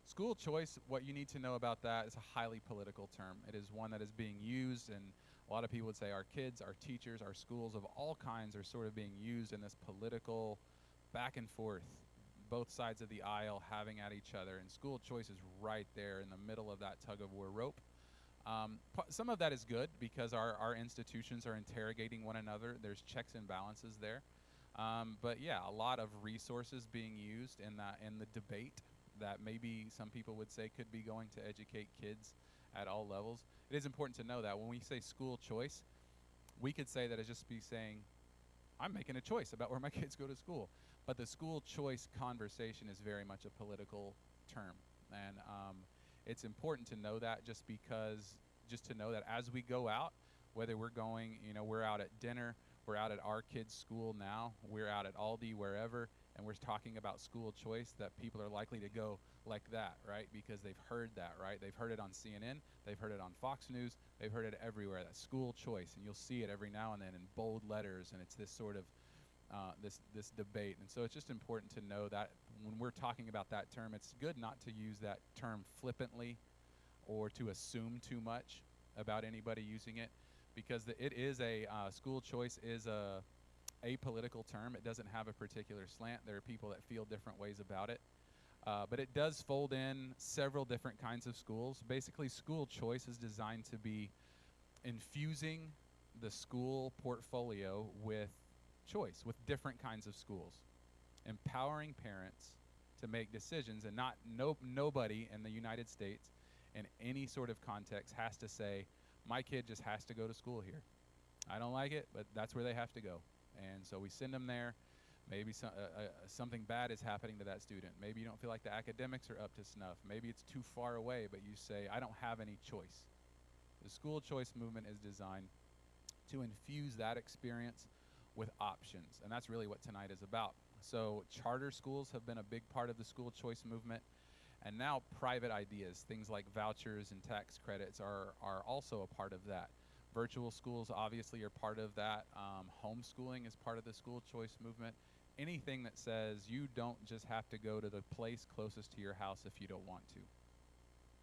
school choice, what you need to know about that is a highly political term. It is one that is being used, and a lot of people would say our kids, our teachers, our schools of all kinds are sort of being used in this political back and forth, both sides of the aisle having at each other, and school choice is right there in the middle of that tug-of-war rope. Some of that is good because our institutions are interrogating one another. There's checks and balances there. But yeah, a lot of resources being used in the debate that maybe some people would say could be going to educate kids at all levels. It is important to know that when we say school choice, we could say that as just be saying, I'm making a choice about where my kids go to school. But the school choice conversation is very much a political term. And it's important to know that just to know that as we go out, whether we're going, we're out at dinner, we're out at our kids' school now, we're out at Aldi, wherever, and we're talking about school choice, that people are likely to go like that, right? Because they've heard that, right? They've heard it on CNN, they've heard it on Fox News, they've heard it everywhere, that school choice, and you'll see it every now and then in bold letters, and it's this sort of this debate. And so it's just important to know that when we're talking about that term, it's good not to use that term flippantly or to assume too much about anybody using it, because it is school choice is a apolitical term. It doesn't have a particular slant. There are people that feel different ways about it. But it does fold in several different kinds of schools. Basically, school choice is designed to be infusing the school portfolio with choice, with different kinds of schools, empowering parents to make decisions, and nobody in the United States in any sort of context has to say, my kid just has to go to school here. I don't like it, but that's where they have to go. And so we send them there. Maybe something bad is happening to that student. Maybe you don't feel like the academics are up to snuff. Maybe it's too far away, but you say, I don't have any choice. The school choice movement is designed to infuse that experience with options, and that's really what tonight is about. So charter schools have been a big part of the school choice movement, and now private ideas, things like vouchers and tax credits are also a part of that. Virtual schools obviously are part of that. Homeschooling is part of the school choice movement. Anything that says you don't just have to go to the place closest to your house if you don't want to.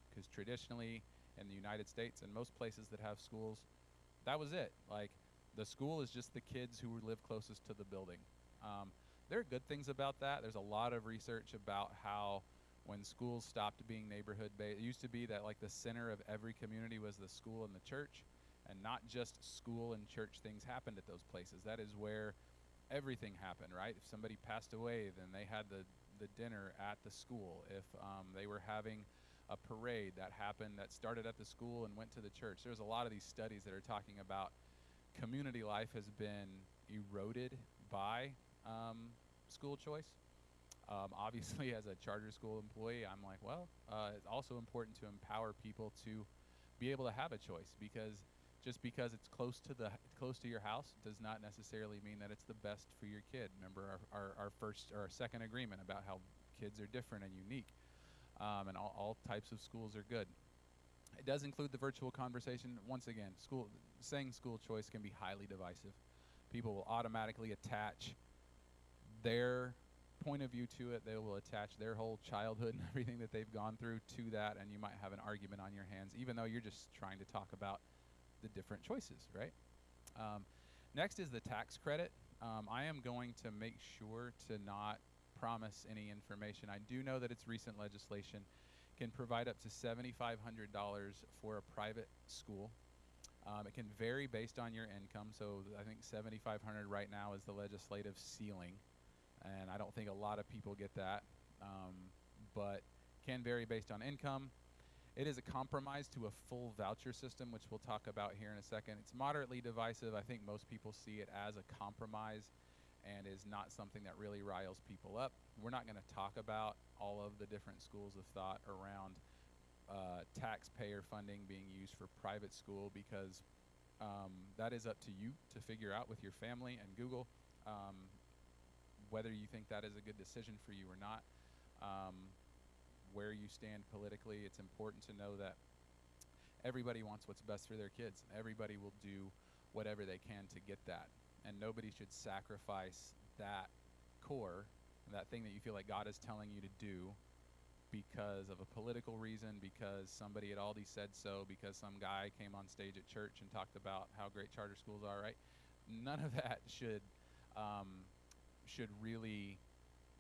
Because traditionally in the United States and most places that have schools, that was it. Like, the school is just the kids who live closest to the building. There are good things about that. There's a lot of research about how when schools stopped being neighborhood-based, it used to be that like the center of every community was the school and the church, and not just school and church things happened at those places. That is where everything happened, right? If somebody passed away, then they had the dinner at the school. If they were having a parade that happened that started at the school and went to the church. There's a lot of these studies that are talking about community life has been eroded by school choice. Obviously, as a charter school employee, I'm like, well, it's also important to empower people to be able to have a choice, because just because it's close to your house does not necessarily mean that it's the best for your kid. Remember our second agreement about how kids are different and unique, and all types of schools are good. It does include the virtual conversation. Once again, saying school choice can be highly divisive. People will automatically attach their point of view to it. They will attach their whole childhood and everything that they've gone through to that, and you might have an argument on your hands, even though you're just trying to talk about the different choices, right? Next is the tax credit. I am going to make sure to not promise any information. I do know that it's recent legislation can provide up to $7,500 for a private school. It can vary based on your income. So I think $7,500 right now is the legislative ceiling, and I don't think a lot of people get that, but can vary based on income. It is a compromise to a full voucher system, which we'll talk about here in a second. It's moderately divisive. I think most people see it as a compromise and is not something that really riles people up. We're not going to talk about all of the different schools of thought around taxpayer funding being used for private school, because that is up to you to figure out with your family and Google whether you think that is a good decision for you or not, where you stand politically. It's important to know that everybody wants what's best for their kids. Everybody will do whatever they can to get that, and nobody should sacrifice that core, that thing that you feel like God is telling you to do, because of a political reason, because somebody at Aldi said so, because some guy came on stage at church and talked about how great charter schools are, right? None of that should really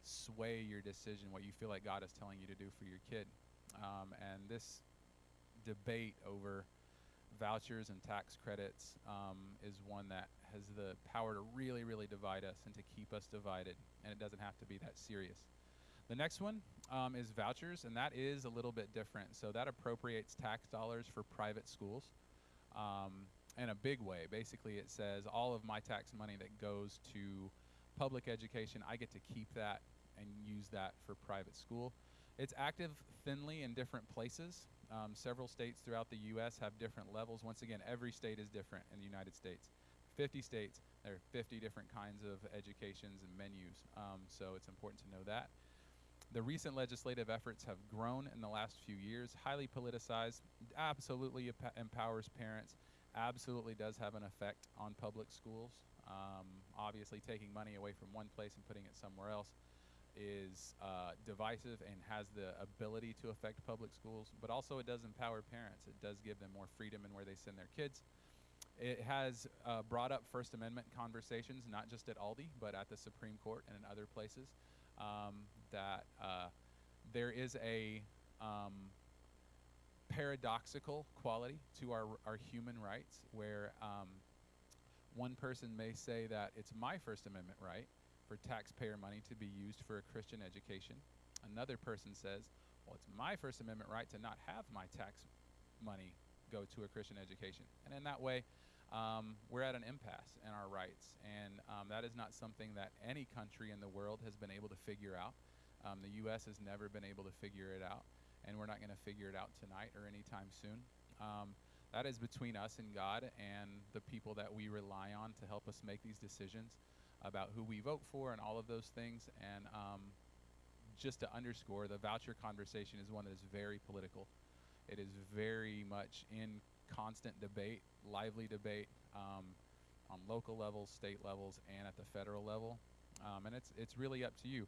sway your decision, what you feel like God is telling you to do for your kid. And this debate over vouchers and tax credits is one that has the power to really, really divide us and to keep us divided, and it doesn't have to be that serious. The next one is vouchers, and that is a little bit different. So that appropriates tax dollars for private schools in a big way. Basically, it says all of my tax money that goes to public education, I get to keep that and use that for private school. It's active thinly in different places. Several states throughout the U.S. have different levels. Once again, every state is different in the United States. 50 states, there are 50 different kinds of educations and menus, so it's important to know that. The recent legislative efforts have grown in the last few years, highly politicized, absolutely empowers parents, absolutely does have an effect on public schools. Obviously, taking money away from one place and putting it somewhere else is divisive and has the ability to affect public schools, but also it does empower parents. It does give them more freedom in where they send their kids. It has brought up First Amendment conversations, not just at Aldi, but at the Supreme Court and in other places, that there is a paradoxical quality to our human rights, where one person may say that it's my First Amendment right for taxpayer money to be used for a Christian education. Another person says, well, it's my First Amendment right to not have my tax money go to a Christian education. And in that way, we're at an impasse in our rights, and that is not something that any country in the world has been able to figure out. The U.S. has never been able to figure it out, and we're not going to figure it out tonight or anytime soon. That is between us and God and the people that we rely on to help us make these decisions about who we vote for and all of those things. And just to underscore, the voucher conversation is one that is very political. It is very much in constant debate, lively debate, on local levels, state levels, and at the federal level. And it's really up to you.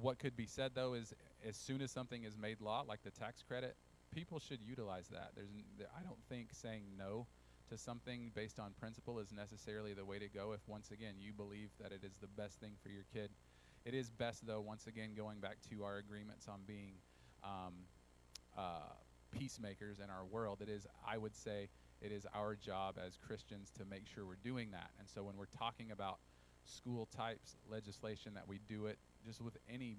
What could be said, though, is as soon as something is made law, like the tax credit, people should utilize that. I don't think saying no to something based on principle is necessarily the way to go if, once again, you believe that it is the best thing for your kid. It is best, though, once again, going back to our agreements on being peacemakers in our world. I would say, it is our job as Christians to make sure we're doing that. And so when we're talking about school types legislation, that we do it just with any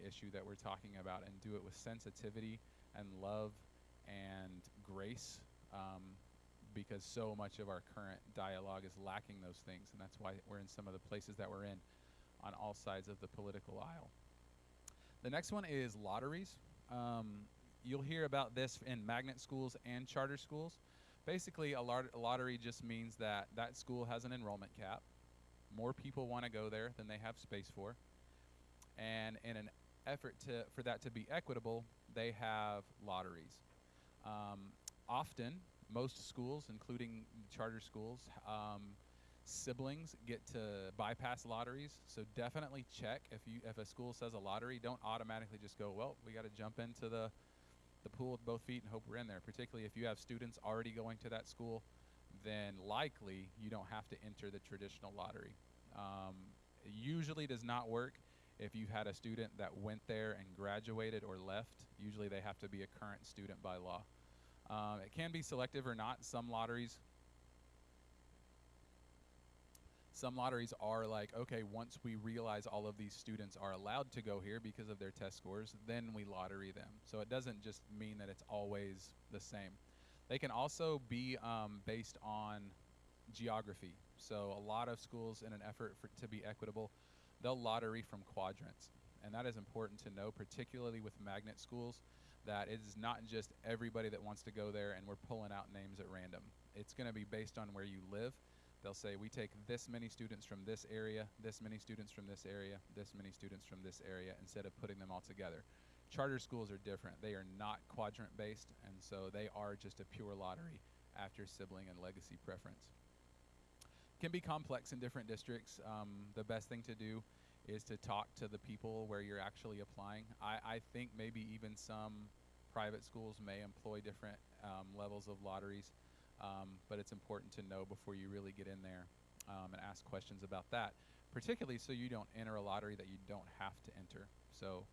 issue that we're talking about, and do it with sensitivity and love and grace, because so much of our current dialogue is lacking those things, and that's why we're in some of the places that we're in on all sides of the political aisle. The next one is lotteries. You'll hear about this in magnet schools and charter schools. Basically, a lottery just means that that school has an enrollment cap. More people want to go there than they have space for. And in an effort for that to be equitable, they have lotteries. Often, most schools, including charter schools, siblings get to bypass lotteries. So definitely check if a school says a lottery. Don't automatically just go, well, we got to jump into the pool with both feet and hope we're in there. Particularly if you have students already going to that school, then likely you don't have to enter the traditional lottery. It usually does not work if you've had a student that went there and graduated or left. Usually they have to be a current student by law. It can be selective or not. Some lotteries are like, okay, once we realize all of these students are allowed to go here because of their test scores, then we lottery them. So it doesn't just mean that it's always the same. They can also be based on geography. So a lot of schools, in an effort to be equitable, they'll lottery from quadrants. And that is important to know, particularly with magnet schools, that it is not just everybody that wants to go there and we're pulling out names at random. It's going to be based on where you live. They'll say, we take this many students from this area, this many students from this area, this many students from this area, instead of putting them all together. Charter schools are different. They are not quadrant-based, and so they are just a pure lottery after sibling and legacy preference. Can be complex in different districts. The best thing to do is to talk to the people where you're actually applying. I think maybe even some private schools may employ different levels of lotteries, but it's important to know before you really get in there and ask questions about that, particularly so you don't enter a lottery that you don't have to enter. So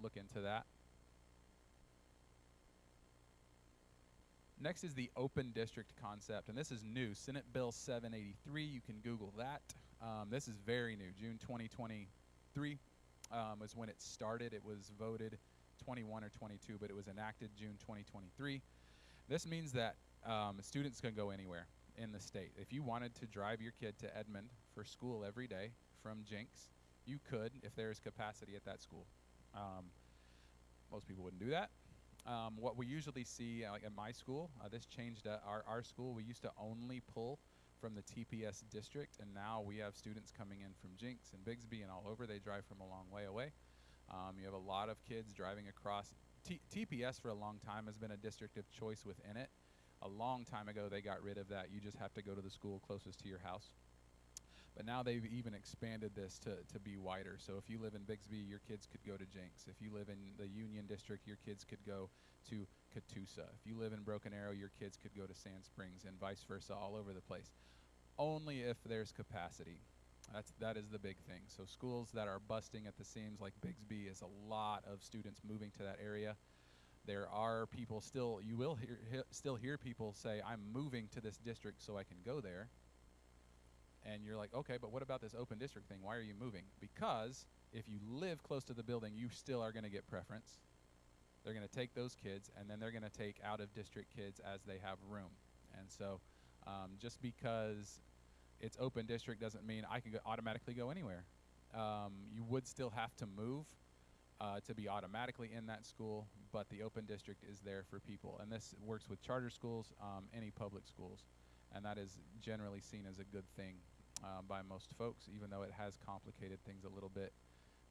look into that. Next is the open district concept, and this is new. Senate Bill 783, you can Google that. This is very new, June 2023. is when it started. It was voted 21 or 22, but it was enacted June 2023. This means that students can go anywhere in the state. If you wanted to drive your kid to Edmond for school every day from Jenks, you could if there is capacity at that school. Most people wouldn't do that. What we usually see, like at my school, this changed at our school. We used to only pull from the TPS district, and now we have students coming in from Jenks and Bigsby and all over. They drive from a long way away. You have a lot of kids driving across. TPS for a long time has been a district of choice within it. A long time ago, they got rid of that. You just have to go to the school closest to your house. But now they've even expanded this to be wider. So if you live in Bigsby, your kids could go to Jenks. If you live in the Union District, your kids could go to Catoosa. If you live in Broken Arrow, your kids could go to Sand Springs, and vice versa, all over the place. Only if there's capacity. That is the big thing. So schools that are busting at the seams, like Bigsby, is a lot of students moving to that area. There are people still, you will still hear people say, I'm moving to this district so I can go there. And you're like, okay, but what about this open district thing? Why are you moving? Because if you live close to the building, you still are going to get preference. They're going to take those kids, and then they're going to take out-of-district kids as they have room. And so just because it's open district doesn't mean I can automatically go anywhere. You would still have to move to be automatically in that school, but the open district is there for people. And this works with charter schools, any public schools. And that is generally seen as a good thing by most folks, even though it has complicated things a little bit,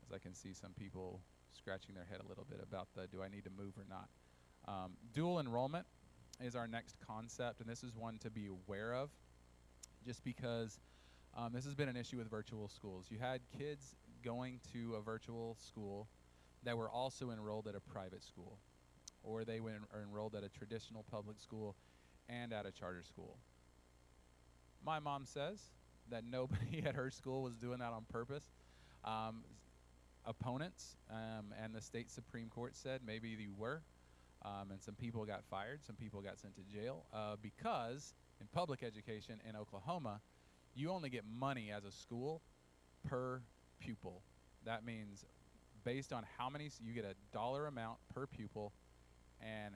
as I can see some people scratching their head a little bit about the do I need to move or not. Dual enrollment is our next concept, and this is one to be aware of just because this has been an issue with virtual schools. You had kids going to a virtual school that were also enrolled at a private school, or they were enrolled at a traditional public school and at a charter school. My mom says that nobody at her school was doing that on purpose. Opponents and the state Supreme Court said maybe you were, and some people got fired, some people got sent to jail because in public education in Oklahoma, you only get money as a school per pupil. That means based on how many, you get a dollar amount per pupil, and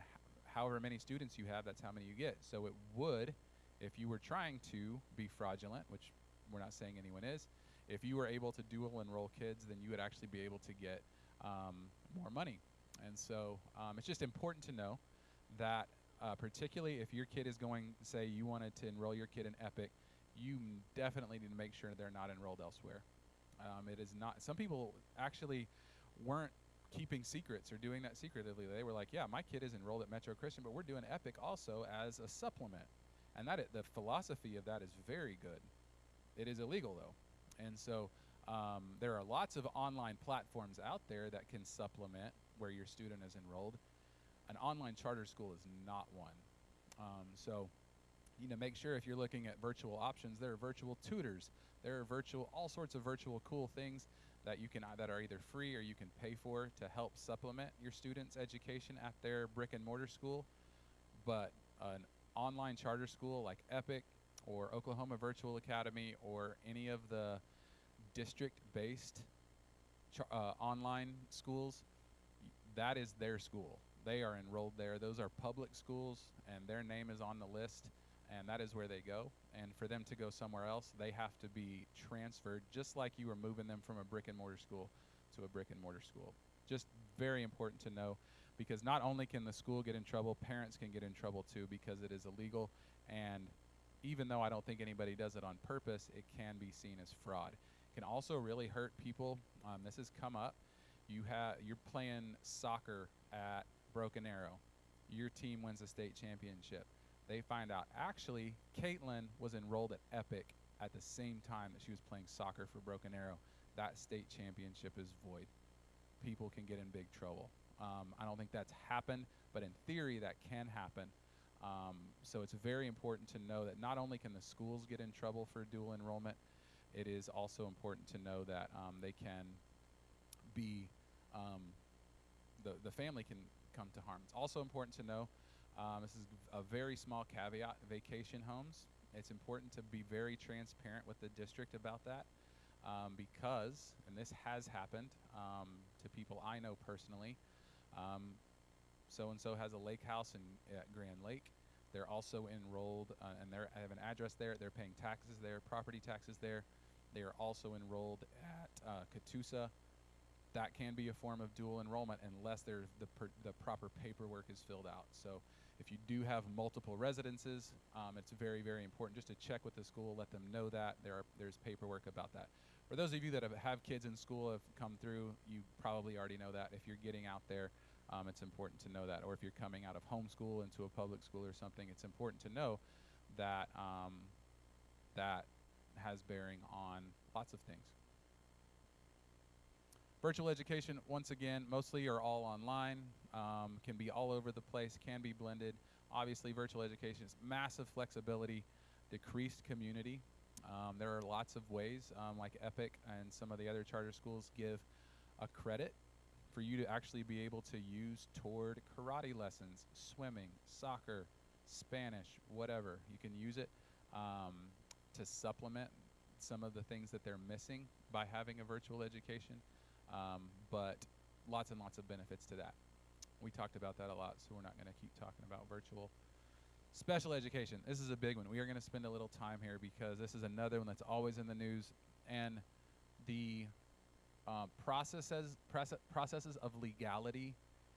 however many students you have, that's how many you get. So it would, if you were trying to be fraudulent, which we're not saying anyone is, if you were able to dual enroll kids, then you would actually be able to get more money. And so it's just important to know that particularly if your kid is going, say you wanted to enroll your kid in EPIC, you definitely need to make sure they're not enrolled elsewhere. It is not, some people actually weren't keeping secrets or doing that secretively. They were like, yeah, my kid is enrolled at Metro Christian, but we're doing EPIC also as a supplement. And that the philosophy of that is very good. It is illegal, though. And so there are lots of online platforms out there that can supplement where your student is enrolled. An online charter school is not one. So you need to make sure if you're looking at virtual options, there are virtual tutors. There are all sorts of virtual cool things that you can that are either free or you can pay for to help supplement your students' education at their brick and mortar school. But an online charter school like EPIC or Oklahoma Virtual Academy or any of the district-based online schools, that is their school. They are enrolled there. Those are public schools, and their name is on the list, and that is where they go. And for them to go somewhere else, they have to be transferred, just like you were moving them from a brick-and-mortar school to a brick-and-mortar school. Just very important to know, because not only can the school get in trouble, parents can get in trouble too, because it is illegal. And even though I don't think anybody does it on purpose, it can be seen as fraud. It can also really hurt people. This has come up. You're playing soccer at Broken Arrow. Your team wins a state championship. They find out, actually, Caitlin was enrolled at EPIC at the same time that she was playing soccer for Broken Arrow. That state championship is void. People can get in big trouble. I don't think that's happened, but in theory, that can happen. So it's very important to know that not only can the schools get in trouble for dual enrollment, it is also important to know that they can be, the family can come to harm. It's also important to know, this is a very small caveat, vacation homes. It's important to be very transparent with the district about that. because, and this has happened to people I know personally, so-and-so has a lake house at Grand Lake. They're also enrolled, and they have an address there. They're paying taxes there, property taxes there. They are also enrolled at Catoosa. That can be a form of dual enrollment unless the proper paperwork is filled out. So if you do have multiple residences, it's very, very important just to check with the school, let them know that there's paperwork about that. For those of you that have kids in school, have come through, you probably already know that. If you're getting out there, it's important to know that. Or if you're coming out of homeschool into a public school or something, it's important to know that that has bearing on lots of things. Virtual education, once again, mostly are all online, can be all over the place, can be blended. Obviously, virtual education is massive flexibility, decreased community. There are lots of ways, like Epic and some of the other charter schools give a credit for you to actually be able to use toward karate lessons, swimming, soccer, Spanish, whatever. You can use it to supplement some of the things that they're missing by having a virtual education. But lots and lots of benefits to that. We talked about that a lot, so we're not going to keep talking about virtual. Special education. This is a big one. We are going to spend a little time here because this is another one that's always in the news. And the processes of legality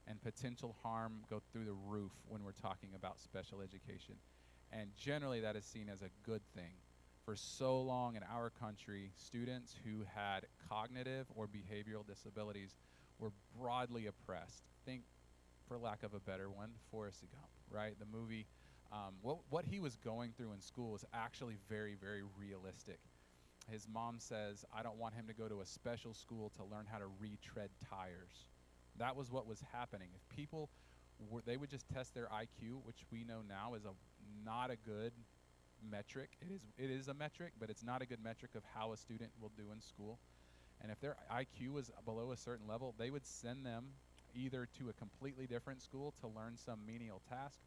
and potential harm go through the roof when we're talking about special education. And generally that is seen as a good thing. For so long in our country, students who had cognitive or behavioral disabilities were broadly oppressed. Think, for lack of a better one, Forrest Gump, right? The movie, what he was going through in school was actually very, very realistic. His mom says, I don't want him to go to a special school to learn how to retread tires. That was what was happening. If people they would just test their IQ, which we know now is not a good metric. It is a metric, but it's not a good metric of how a student will do in school. And if their IQ was below a certain level, they would send them either to a completely different school to learn some menial task,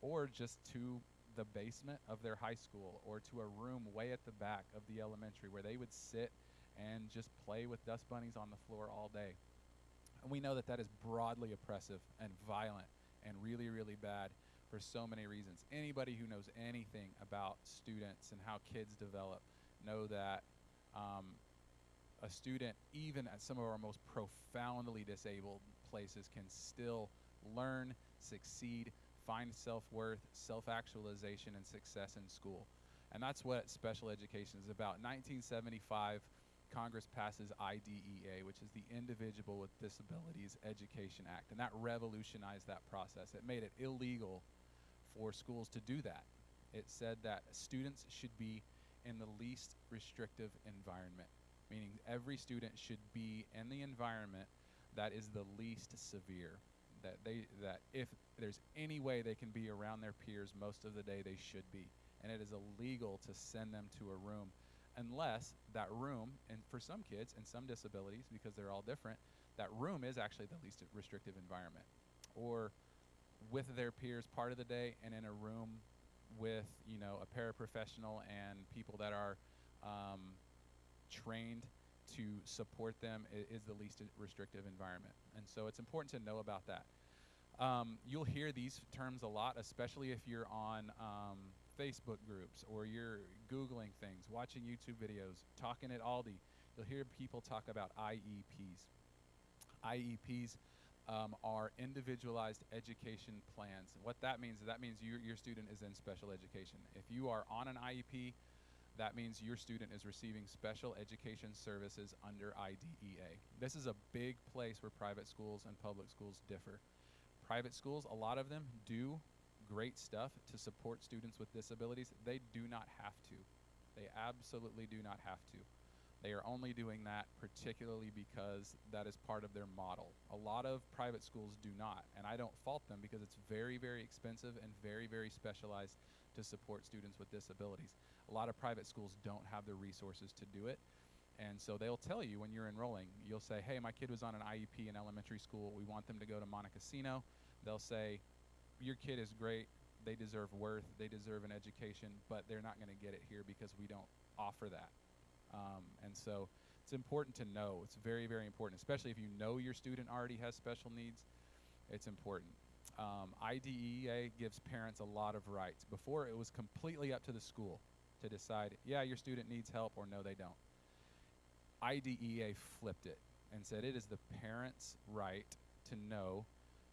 or just to the basement of their high school, or to a room way at the back of the elementary where they would sit and just play with dust bunnies on the floor all day. And we know that that is broadly oppressive and violent and really, really bad for so many reasons. Anybody who knows anything about students and how kids develop know that a student, even at some of our most profoundly disabled places, can still learn, succeed, find self-worth, self-actualization, and success in school. And that's what special education is about. 1975, Congress passes IDEA, which is the Individual with Disabilities Education Act, and that revolutionized that process. It made it illegal for schools to do that. It said that students should be in the least restrictive environment, meaning every student should be in the environment that is the least severe, that if there's any way they can be around their peers most of the day, they should be. And it is illegal to send them to a room unless that room, and for some kids and some disabilities, because they're all different, that room is actually the least restrictive environment. Or with their peers part of the day, and in a room with, a paraprofessional and people that are trained to support them is the least restrictive environment. And so it's important to know about that. You'll hear these terms a lot, especially if you're on Facebook groups or you're Googling things, watching YouTube videos, talking at Aldi. You'll hear people talk about IEPs. IEPs are individualized education plans. What that means is your student is in special education. If you are on an IEP, that means your student is receiving special education services under IDEA. This is a big place where private schools and public schools differ. Private schools, a lot of them do great stuff to support students with disabilities. They do not have to. They absolutely do not have to. They are only doing that particularly because that is part of their model. A lot of private schools do not, and I don't fault them because it's very, very expensive and very, very specialized to support students with disabilities. A lot of private schools don't have the resources to do it, and so they'll tell you when you're enrolling, you'll say, hey, my kid was on an IEP in elementary school, we want them to go to Montecasino. They'll say, your kid is great, they deserve worth, they deserve an education, but they're not going to get it here because we don't offer that. And so it's important to know. It's very, very important, especially if you know your student already has special needs. It's important. IDEA gives parents a lot of rights. Before, it was completely up to the school to decide, yeah, your student needs help, or no, they don't. IDEA flipped it and said it is the parent's right to know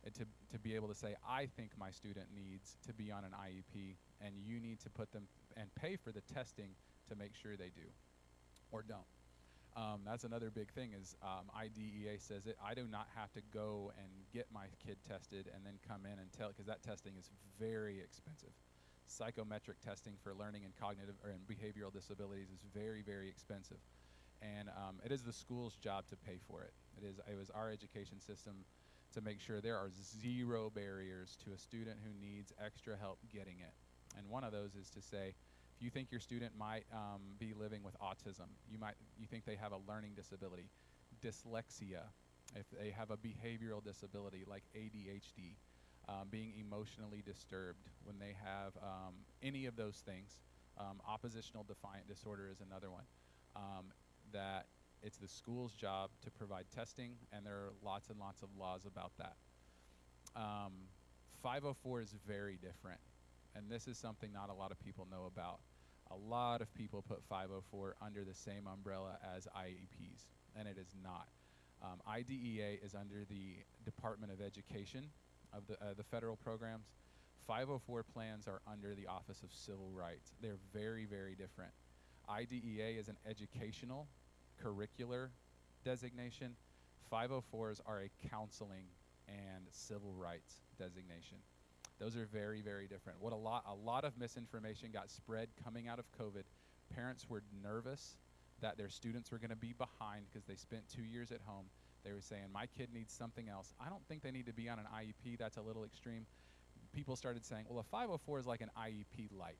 and to be able to say, I think my student needs to be on an IEP, and you need to put them and pay for the testing to make sure they do or don't. That's another big thing is IDEA says I do not have to go and get my kid tested and then come in and tell, because that testing is very expensive. Psychometric testing for learning and cognitive and behavioral disabilities is very, very expensive. And it is the school's job to pay for it. It was our education system to make sure there are zero barriers to a student who needs extra help getting it. And one of those is to say, if you think your student might be living with autism, you think they have a learning disability, dyslexia, if they have a behavioral disability like ADHD, being emotionally disturbed, when they have any of those things, oppositional defiant disorder is another one, that it's the school's job to provide testing, and there are lots and lots of laws about that. 504 is very different, and this is something not a lot of people know about. A lot of people put 504 under the same umbrella as IEPs, and it is not. IDEA is under the Department of Education of the federal programs. 504 plans are under the Office of Civil Rights. They're very, very different. IDEA is an educational, curricular designation. 504s are a counseling and civil rights designation. Those are very, very different. What a lot of misinformation got spread coming out of COVID. Parents were nervous that their students were going to be behind because they spent 2 years at home. They were saying, my kid needs something else. I don't think they need to be on an IEP. That's a little extreme. People started saying, well, a 504 is like an IEP light.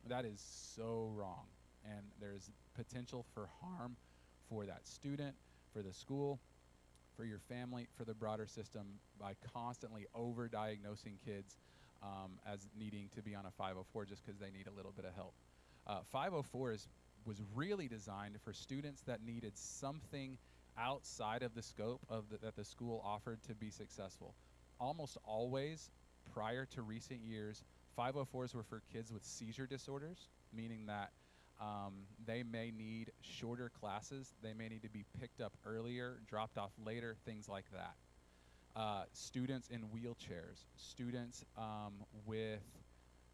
That is so wrong. And there's potential for harm for that student, for the school, for your family, for the broader system by constantly over-diagnosing kids as needing to be on a 504 just because they need a little bit of help. 504 was really designed for students that needed something outside of the scope of that the school offered to be successful. Almost always, prior to recent years, 504s were for kids with seizure disorders, meaning that they may need shorter classes, they may need to be picked up earlier, dropped off later, things like that. Students in wheelchairs, students with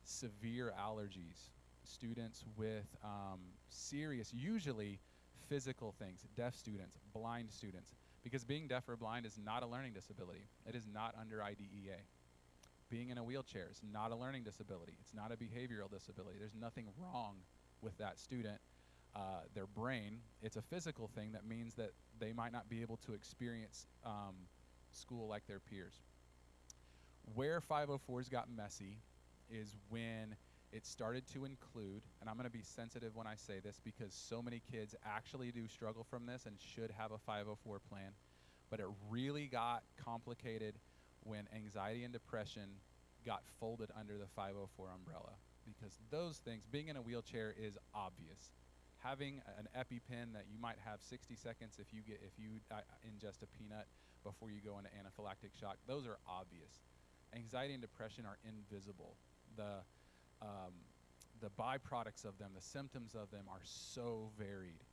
severe allergies, students with serious, usually physical things, deaf students, blind students, because being deaf or blind is not a learning disability. It is not under IDEA. Being in a wheelchair is not a learning disability. It's not a behavioral disability. There's nothing wrong with that student, their brain. It's a physical thing that means that they might not be able to experience school like their peers. Where 504s got messy is when it started to include, and I'm going to be sensitive when I say this because so many kids actually do struggle from this and should have a 504 plan, but it really got complicated when anxiety and depression got folded under the 504 umbrella, because those things, being in a wheelchair is obvious. Having an EpiPen that you might have 60 seconds if you ingest a peanut before you go into anaphylactic shock, those are obvious. Anxiety and depression are invisible. The byproducts of them, the symptoms of them are so varied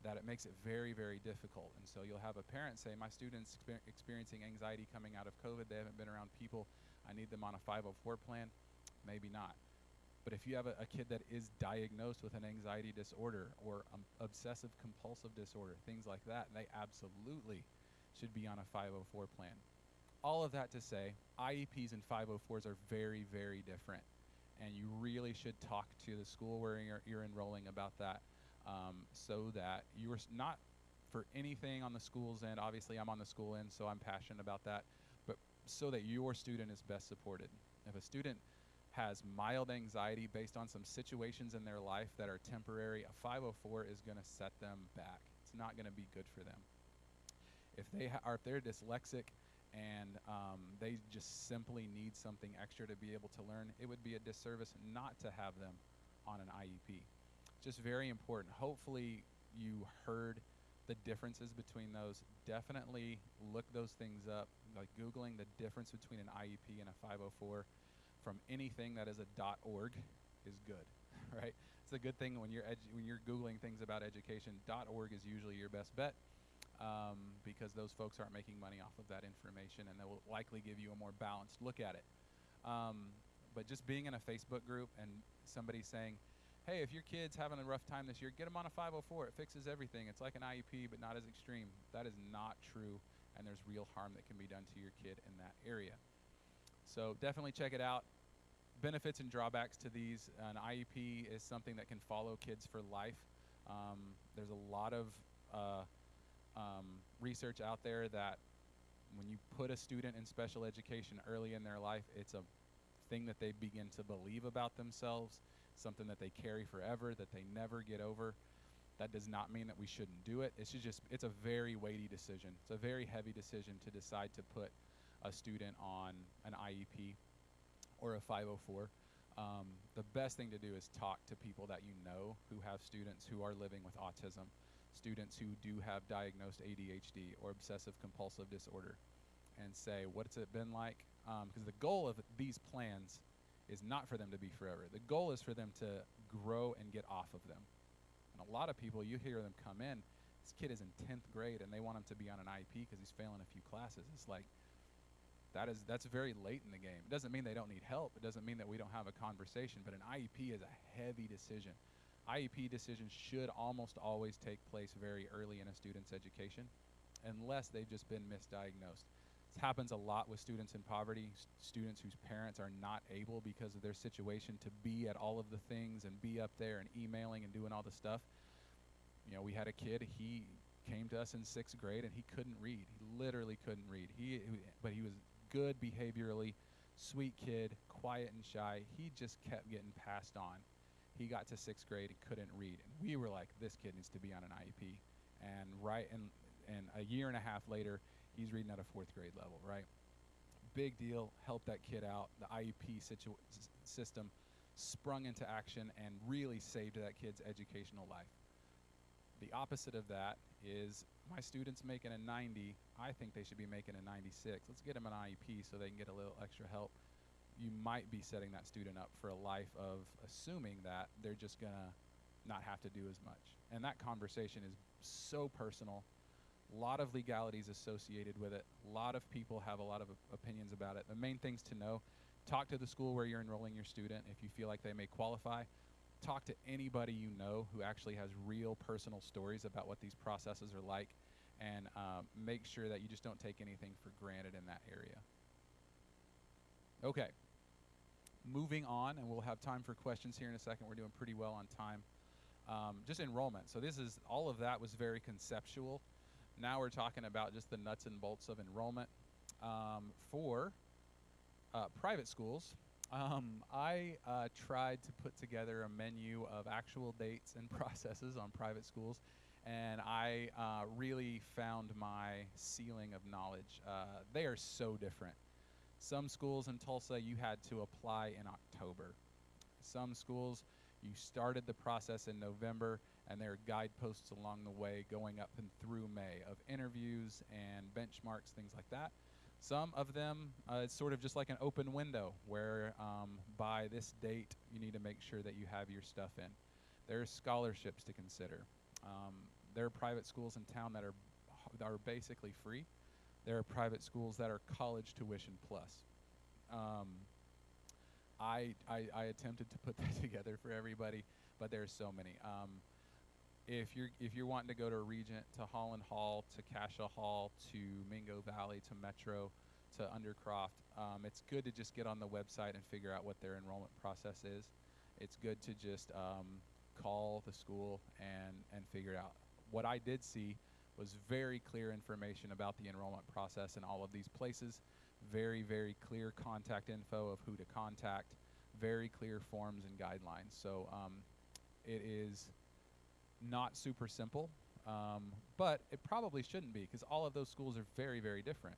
that it makes it very, very difficult. And so you'll have a parent say, my student's experiencing anxiety coming out of COVID, they haven't been around people, I need them on a 504 plan. Maybe not. But if you have a kid that is diagnosed with an anxiety disorder or obsessive compulsive disorder, things like that, they absolutely should be on a 504 plan. All of that to say, IEPs and 504s are very, very different. And you really should talk to the school where you're enrolling about that, so that you're not for anything on the school's end. Obviously, I'm on the school end, so I'm passionate about that. But so that your student is best supported. If a student has mild anxiety based on some situations in their life that are temporary, a 504 is going to set them back. It's not going to be good for them. If they're dyslexic and they just simply need something extra to be able to learn, it would be a disservice not to have them on an IEP. Just very important. Hopefully you heard the differences between those, definitely look those things up. Like Googling the difference between an IEP and a 504 from anything that is a .org is good, right? It's a good thing when you're Googling things about education. .org is usually your best bet, because those folks aren't making money off of that information, and they will likely give you a more balanced look at it. But just being in a Facebook group and somebody saying, hey, if your kid's having a rough time this year, get them on a 504. It fixes everything. It's like an IEP, but not as extreme. That is not true, and there's real harm that can be done to your kid in that area. So definitely check it out. Benefits and drawbacks to these. An IEP is something that can follow kids for life. There's a lot of research out there that when you put a student in special education early in their life, it's a thing that they begin to believe about themselves, something that they carry forever, that they never get over. That does not mean that we shouldn't do it. It's a very weighty decision. It's a very heavy decision to decide to put a student on an IEP or a 504. The best thing to do is talk to people that you know who have students who are living with autism, students who do have diagnosed ADHD or obsessive compulsive disorder, and say, what's it been like? Because the goal of these plans is not for them to be forever. The goal is for them to grow and get off of them. And a lot of people, you hear them come in, this kid is in 10th grade and they want him to be on an IEP because he's failing a few classes. It's like, that's very late in the game. It doesn't mean they don't need help. It doesn't mean that we don't have a conversation, but an IEP is a heavy decision. IEP decisions should almost always take place very early in a student's education, unless they've just been misdiagnosed. This happens a lot with students in poverty, students whose parents are not able because of their situation to be at all of the things and be up there and emailing and doing all the stuff. You know, we had a kid, he came to us in 6th grade and he couldn't read. He literally couldn't read. But he was good behaviorally, sweet kid, quiet and shy. He just kept getting passed on. He got to 6th grade and couldn't read. And we were like, this kid needs to be on an IEP. And a year and a half later, he's reading at a 4th grade level, right? Big deal, help that kid out. The IEP system sprung into action and really saved that kid's educational life. The opposite of that is, my student's making a 90, I think they should be making a 96. Let's get them an IEP so they can get a little extra help. You might be setting that student up for a life of assuming that they're just gonna not have to do as much. And that conversation is so personal. A lot of legalities associated with it. A lot of people have a lot of opinions about it. The main things to know: talk to the school where you're enrolling your student if you feel like they may qualify. Talk to anybody you know who actually has real personal stories about what these processes are like, and make sure that you just don't take anything for granted in that area. Okay, moving on, and we'll have time for questions here in a second. We're doing pretty well on time. Just enrollment. So all of that was very conceptual. Now we're talking about just the nuts and bolts of enrollment. For private schools, I tried to put together a menu of actual dates and processes on private schools, and I really found my ceiling of knowledge. They are so different. Some schools in Tulsa, you had to apply in October. Some schools, you started the process in November, and there are guideposts along the way going up and through May of interviews and benchmarks, things like that. Some of them, it's sort of just like an open window where by this date, you need to make sure that you have your stuff in. There are scholarships to consider. There are private schools in town that are basically free. There are private schools that are college tuition plus. I attempted to put that together for everybody, but there's so many. If you're wanting to go to Regent, to Holland Hall, to Cascia Hall, to Mingo Valley, to Metro, to Undercroft, it's good to just get on the website and figure out what their enrollment process is. It's good to just call the school and figure it out. What I did see was very clear information about the enrollment process in all of these places. Very, very clear contact info of who to contact. Very clear forms and guidelines. So it is not super simple, but it probably shouldn't be, because all of those schools are very, very different.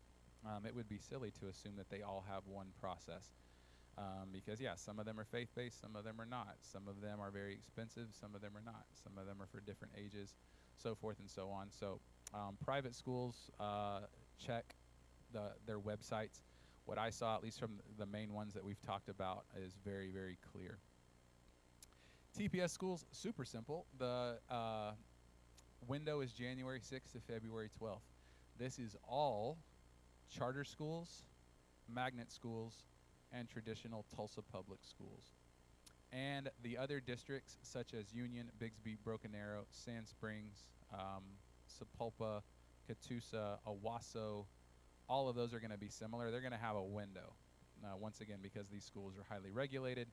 It would be silly to assume that they all have one process. Because, yeah, some of them are faith-based, some of them are not. Some of them are very expensive, some of them are not. Some of them are for different ages, so forth and so on. So private schools, check their websites. What I saw, at least from the main ones that we've talked about, is very, very clear. TPS schools, super simple. The window is January 6th to February 12th. This is all charter schools, magnet schools, and traditional Tulsa public schools. And the other districts, such as Union, Bixby, Broken Arrow, Sand Springs, Sapulpa, Catoosa, Owasso, all of those are going to be similar. They're going to have a window. Once again, because these schools are highly regulated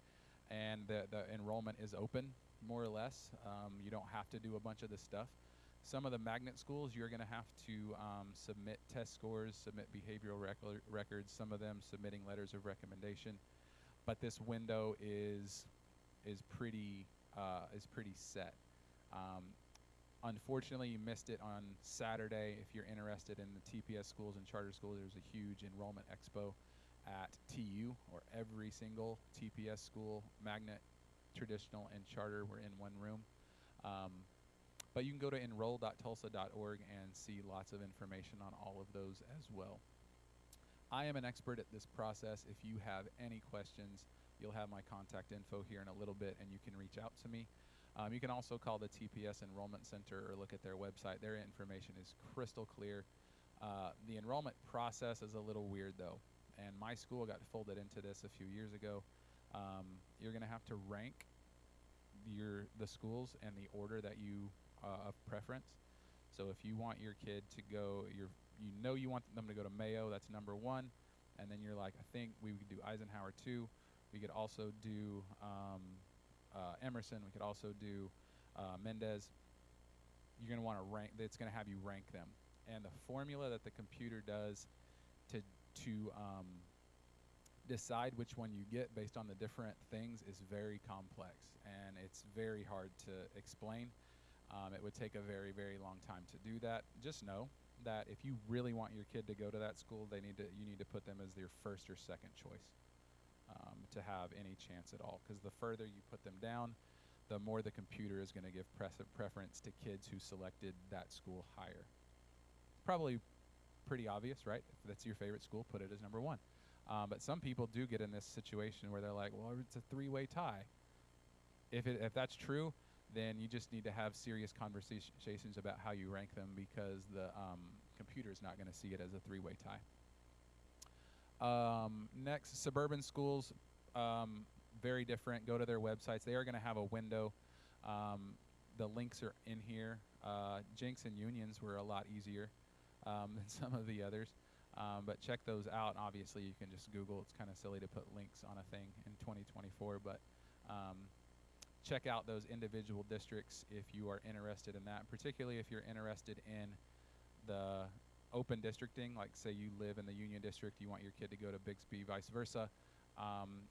and the enrollment is open, more or less. You don't have to do a bunch of this stuff. Some of the magnet schools, you're going to have to submit test scores, submit behavioral records, some of them submitting letters of recommendation. But this window is pretty set. Unfortunately, you missed it on Saturday. If you're interested in the TPS schools and charter schools, there's a huge enrollment expo at TU, or every single TPS school, magnet, traditional, and charter were in one room. But you can go to enroll.tulsa.org and see lots of information on all of those as well. I am an expert at this process. If you have any questions, you'll have my contact info here in a little bit, and you can reach out to me. You can also call the TPS Enrollment Center or look at their website. Their information is crystal clear. The enrollment process is a little weird, though, and my school got folded into this a few years ago. You're going to have to rank the schools in the order that you of preference. So if you want your kid to go, you want them to go to Mayo, that's number 1, and then you're like, I think we could do Eisenhower 2. We could also do Emerson. We could also do Mendez. You're going to want to rank. It's going to have you rank them, and the formula that the computer does to decide which one you get based on the different things is very complex, and it's very hard to explain. It would take a very, very long time to do that. Just know that if you really want your kid to go to that school, you need to put them as your first or second choice to have any chance at all. Because the further you put them down, the more the computer is going to give preference to kids who selected that school higher. Probably pretty obvious, right? If that's your favorite school, put it as number 1. But some people do get in this situation where they're like, well, it's a 3-way tie. If that's true, then you just need to have serious conversations about how you rank them, because the computer is not going to see it as a 3-way tie. Next, suburban schools, very different. Go to their websites. They are going to have a window. The links are in here. Jenks and Unions were a lot easier than some of the others. But check those out. Obviously, you can just Google. It's kind of silly to put links on a thing in 2024, but check out those individual districts if you are interested in that, particularly if you're interested in the open districting. Like, say you live in the Union District, you want your kid to go to Bixby, vice versa.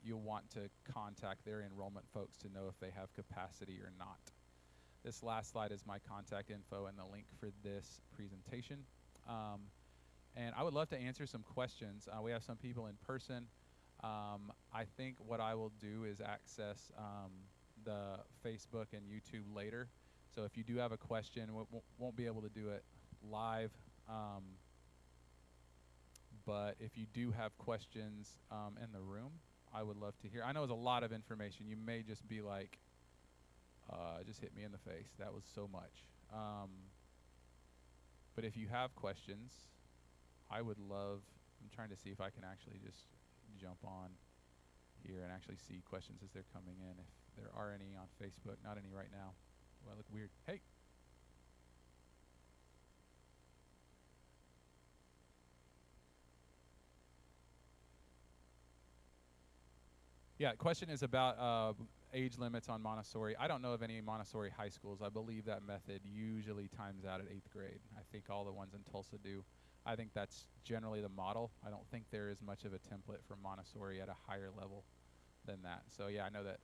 You'll want to contact their enrollment folks to know if they have capacity or not. This last slide is my contact info and the link for this presentation. And I would love to answer some questions. We have some people in person. I think what I will do is access the Facebook and YouTube later. So if you do have a question, won't be able to do it live. But if you do have questions in the room, I would love to hear. I know it's a lot of information. You may just be like, just hit me in the face. That was so much. But if you have questions, I would love, I'm trying to see if I can actually just jump on here and actually see questions as they're coming in. If there are any on Facebook, not any right now. Well, I look weird. Hey. Yeah, question is about age limits on Montessori. I don't know of any Montessori high schools. I believe that method usually times out at 8th grade. I think all the ones in Tulsa do. I think that's generally the model. I don't think there is much of a template for Montessori at a higher level than that. So yeah, I know that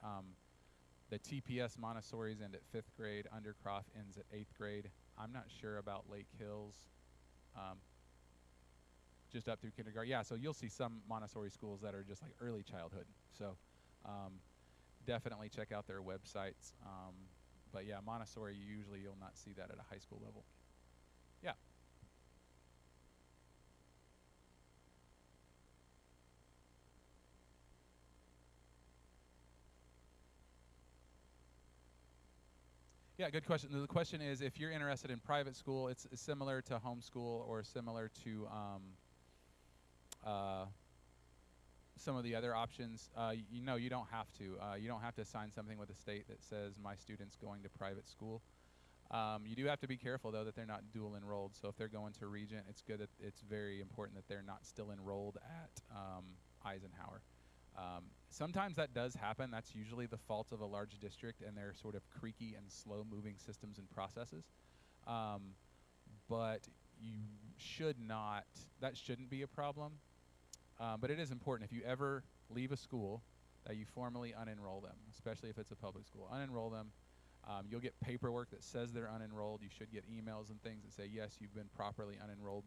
the TPS Montessori's end at 5th grade, Undercroft ends at 8th grade. I'm not sure about Lake Hills. just up through kindergarten. Yeah, so you'll see some Montessori schools that are just like early childhood. So definitely check out their websites. But yeah, Montessori, usually you'll not see that at a high school level. Yeah. Yeah, good question. The question is, if you're interested in private school, it's similar to homeschool or similar to uh, some of the other options. You don't have to. You don't have to sign something with the state that says my student's going to private school. You do have to be careful, though, that they're not dual enrolled. So if they're going to Regent, it's very important that they're not still enrolled at Eisenhower. Sometimes that does happen. That's usually the fault of a large district and their sort of creaky and slow-moving systems and processes. But you should not. That shouldn't be a problem. But it is important, if you ever leave a school, that you formally unenroll them, especially if it's a public school. Unenroll them. You'll get paperwork that says they're unenrolled. You should get emails and things that say, yes, you've been properly unenrolled.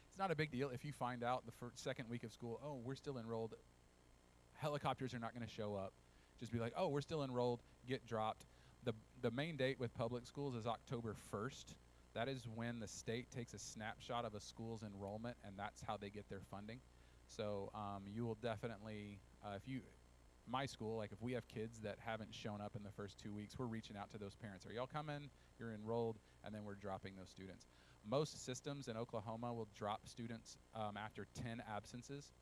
It's not a big deal if you find out the second week of school, oh, we're still enrolled. Helicopters are not going to show up. Just be like, oh, we're still enrolled, get dropped. The main date with public schools is October 1st. That is when the state takes a snapshot of a school's enrollment, and that's how they get their funding. So you will definitely, my school, like if we have kids that haven't shown up in the first 2 weeks, we're reaching out to those parents. Are y'all coming? You're enrolled, and then we're dropping those students. Most systems in Oklahoma will drop students after 10 absences.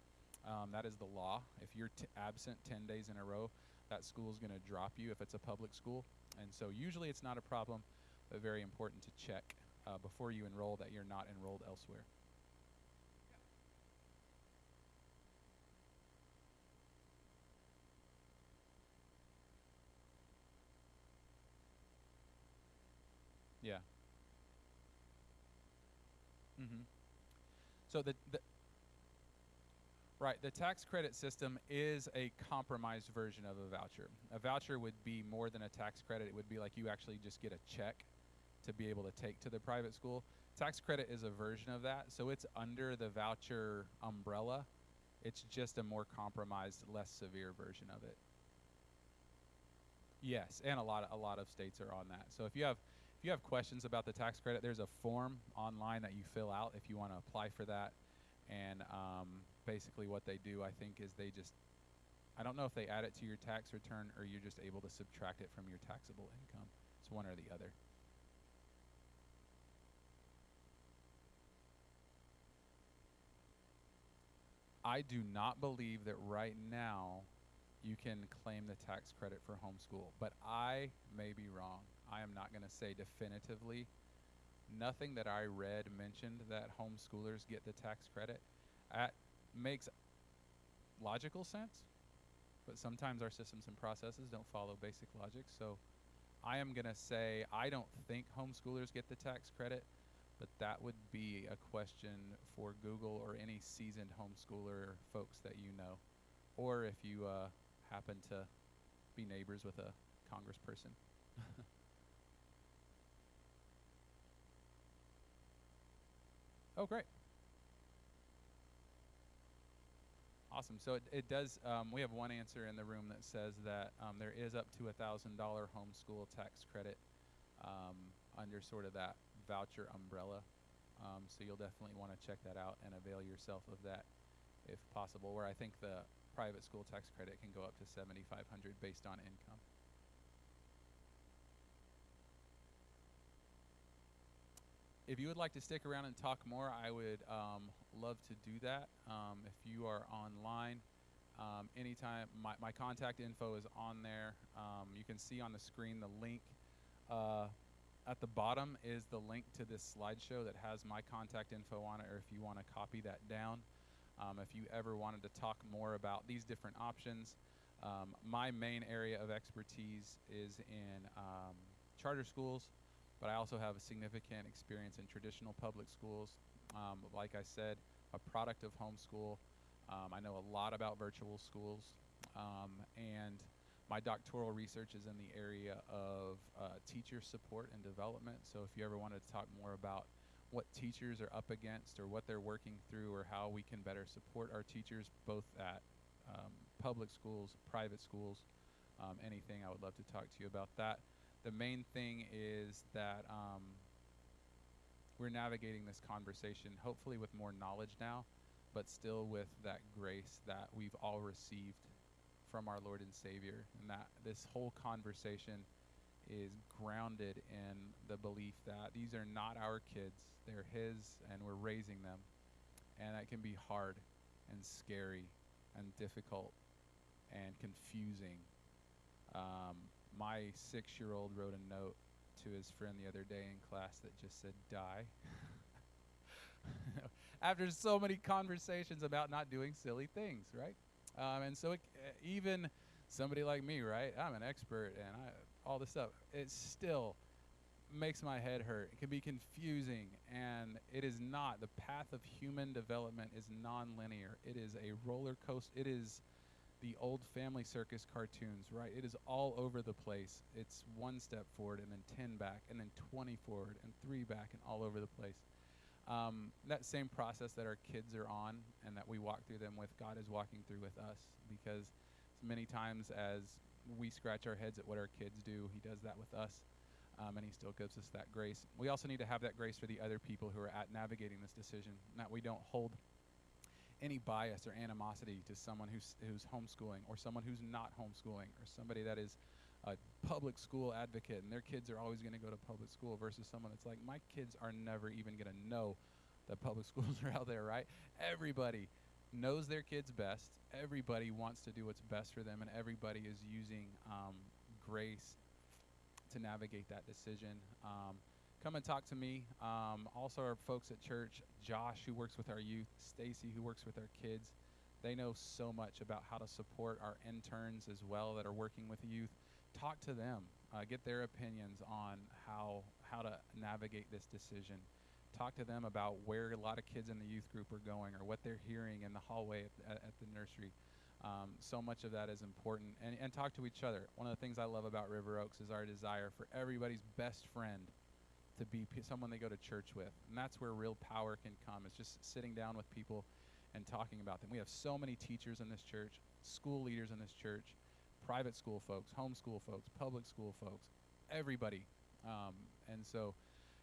That is the law. If you're absent 10 days in a row, that school is going to drop you if it's a public school. And so usually it's not a problem, but very important to check before you enroll that you're not enrolled elsewhere. Yeah. Mm-hmm. So the tax credit system is a compromised version of a voucher. A voucher would be more than a tax credit. It would be like you actually just get a check to be able to take to the private school. Tax credit is a version of that, so it's under the voucher umbrella. It's just a more compromised, less severe version of it. Yes, and a lot of states are on that. So if you have questions about the tax credit, there's a form online that you fill out if you want to apply for that. And basically what they do, I think, is I don't know if they add it to your tax return or you're just able to subtract it from your taxable income. It's one or the other. I do not believe that right now you can claim the tax credit for homeschool, but I may be wrong. I am not going to say definitively. Nothing that I read mentioned that homeschoolers get the tax credit. That makes logical sense, but sometimes our systems and processes don't follow basic logic. So I am going to say I don't think homeschoolers get the tax credit, but that would be a question for Google or any seasoned homeschooler folks that you know, or if you happen to be neighbors with a congressperson. Oh, great. Awesome. So it does, we have one answer in the room that says that there is up to $1,000 homeschool tax credit under sort of that voucher umbrella. So you'll definitely want to check that out and avail yourself of that if possible, where I think the private school tax credit can go up to $7,500 based on income. If you would like to stick around and talk more, I would love to do that. If you are online, anytime, my contact info is on there. You can see on the screen the link. At the bottom is the link to this slideshow that has my contact info on it, or if you want to copy that down. If you ever wanted to talk more about these different options, my main area of expertise is in charter schools, but I also have a significant experience in traditional public schools. Like I said, a product of homeschool. I know a lot about virtual schools, and my doctoral research is in the area of teacher support and development. So if you ever wanted to talk more about what teachers are up against or what they're working through, or how we can better support our teachers, both at public schools, private schools, anything, I would love to talk to you about that. The main thing is that we're navigating this conversation hopefully with more knowledge now, but still with that grace that we've all received from our Lord and Savior, and that this whole conversation is grounded in the belief that these are not our kids, they're His, and we're raising them. And that can be hard and scary and difficult and confusing. My 6-year-old wrote a note to his friend the other day in class that just said, "Die." After so many conversations about not doing silly things, right? And so even somebody like me, right? I'm an expert and all this stuff. It still makes my head hurt. It can be confusing, and it is not. The path of human development is non-linear. It is a roller coaster. It is the old Family Circus cartoons, right? It is all over the place. It's 1 step forward and then 10 back and then 20 forward and 3 back and all over the place. That same process that our kids are on and that we walk through them with, God is walking through with us, because many times as we scratch our heads at what our kids do, He does that with us, and He still gives us that grace. We also need to have that grace for the other people who are navigating this decision, that we don't hold any bias or animosity to someone who's homeschooling, or someone who's not homeschooling, or somebody that is a public school advocate and their kids are always going to go to public school, versus someone that's like, my kids are never even going to know that public schools are out there, right? Everybody knows their kids best. Everybody wants to do what's best for them, and everybody is using grace to navigate that decision. Come and talk to me. Also, our folks at church, Josh, who works with our youth, Stacy, who works with our kids, they know so much about how to support our interns as well that are working with youth. Talk to them. Get their opinions on how to navigate this decision. Talk to them about where a lot of kids in the youth group are going, or what they're hearing in the hallway at the nursery. So much of that is important. And talk to each other. One of the things I love about River Oaks is our desire for everybody's best friend to be someone they go to church with. And that's where real power can come. It's just sitting down with people and talking about them. We have so many teachers in this church, school leaders in this church, private school folks, homeschool folks, public school folks, everybody. And so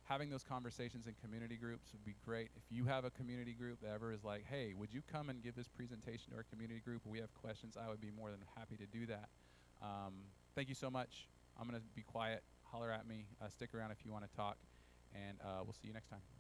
having those conversations in community groups would be great. If you have a community group that ever is like, hey, would you come and give this presentation to our community group? We have questions. I would be more than happy to do that. Thank you so much. I'm going to be quiet. Holler at me. Stick around if you want to talk. And we'll see you next time.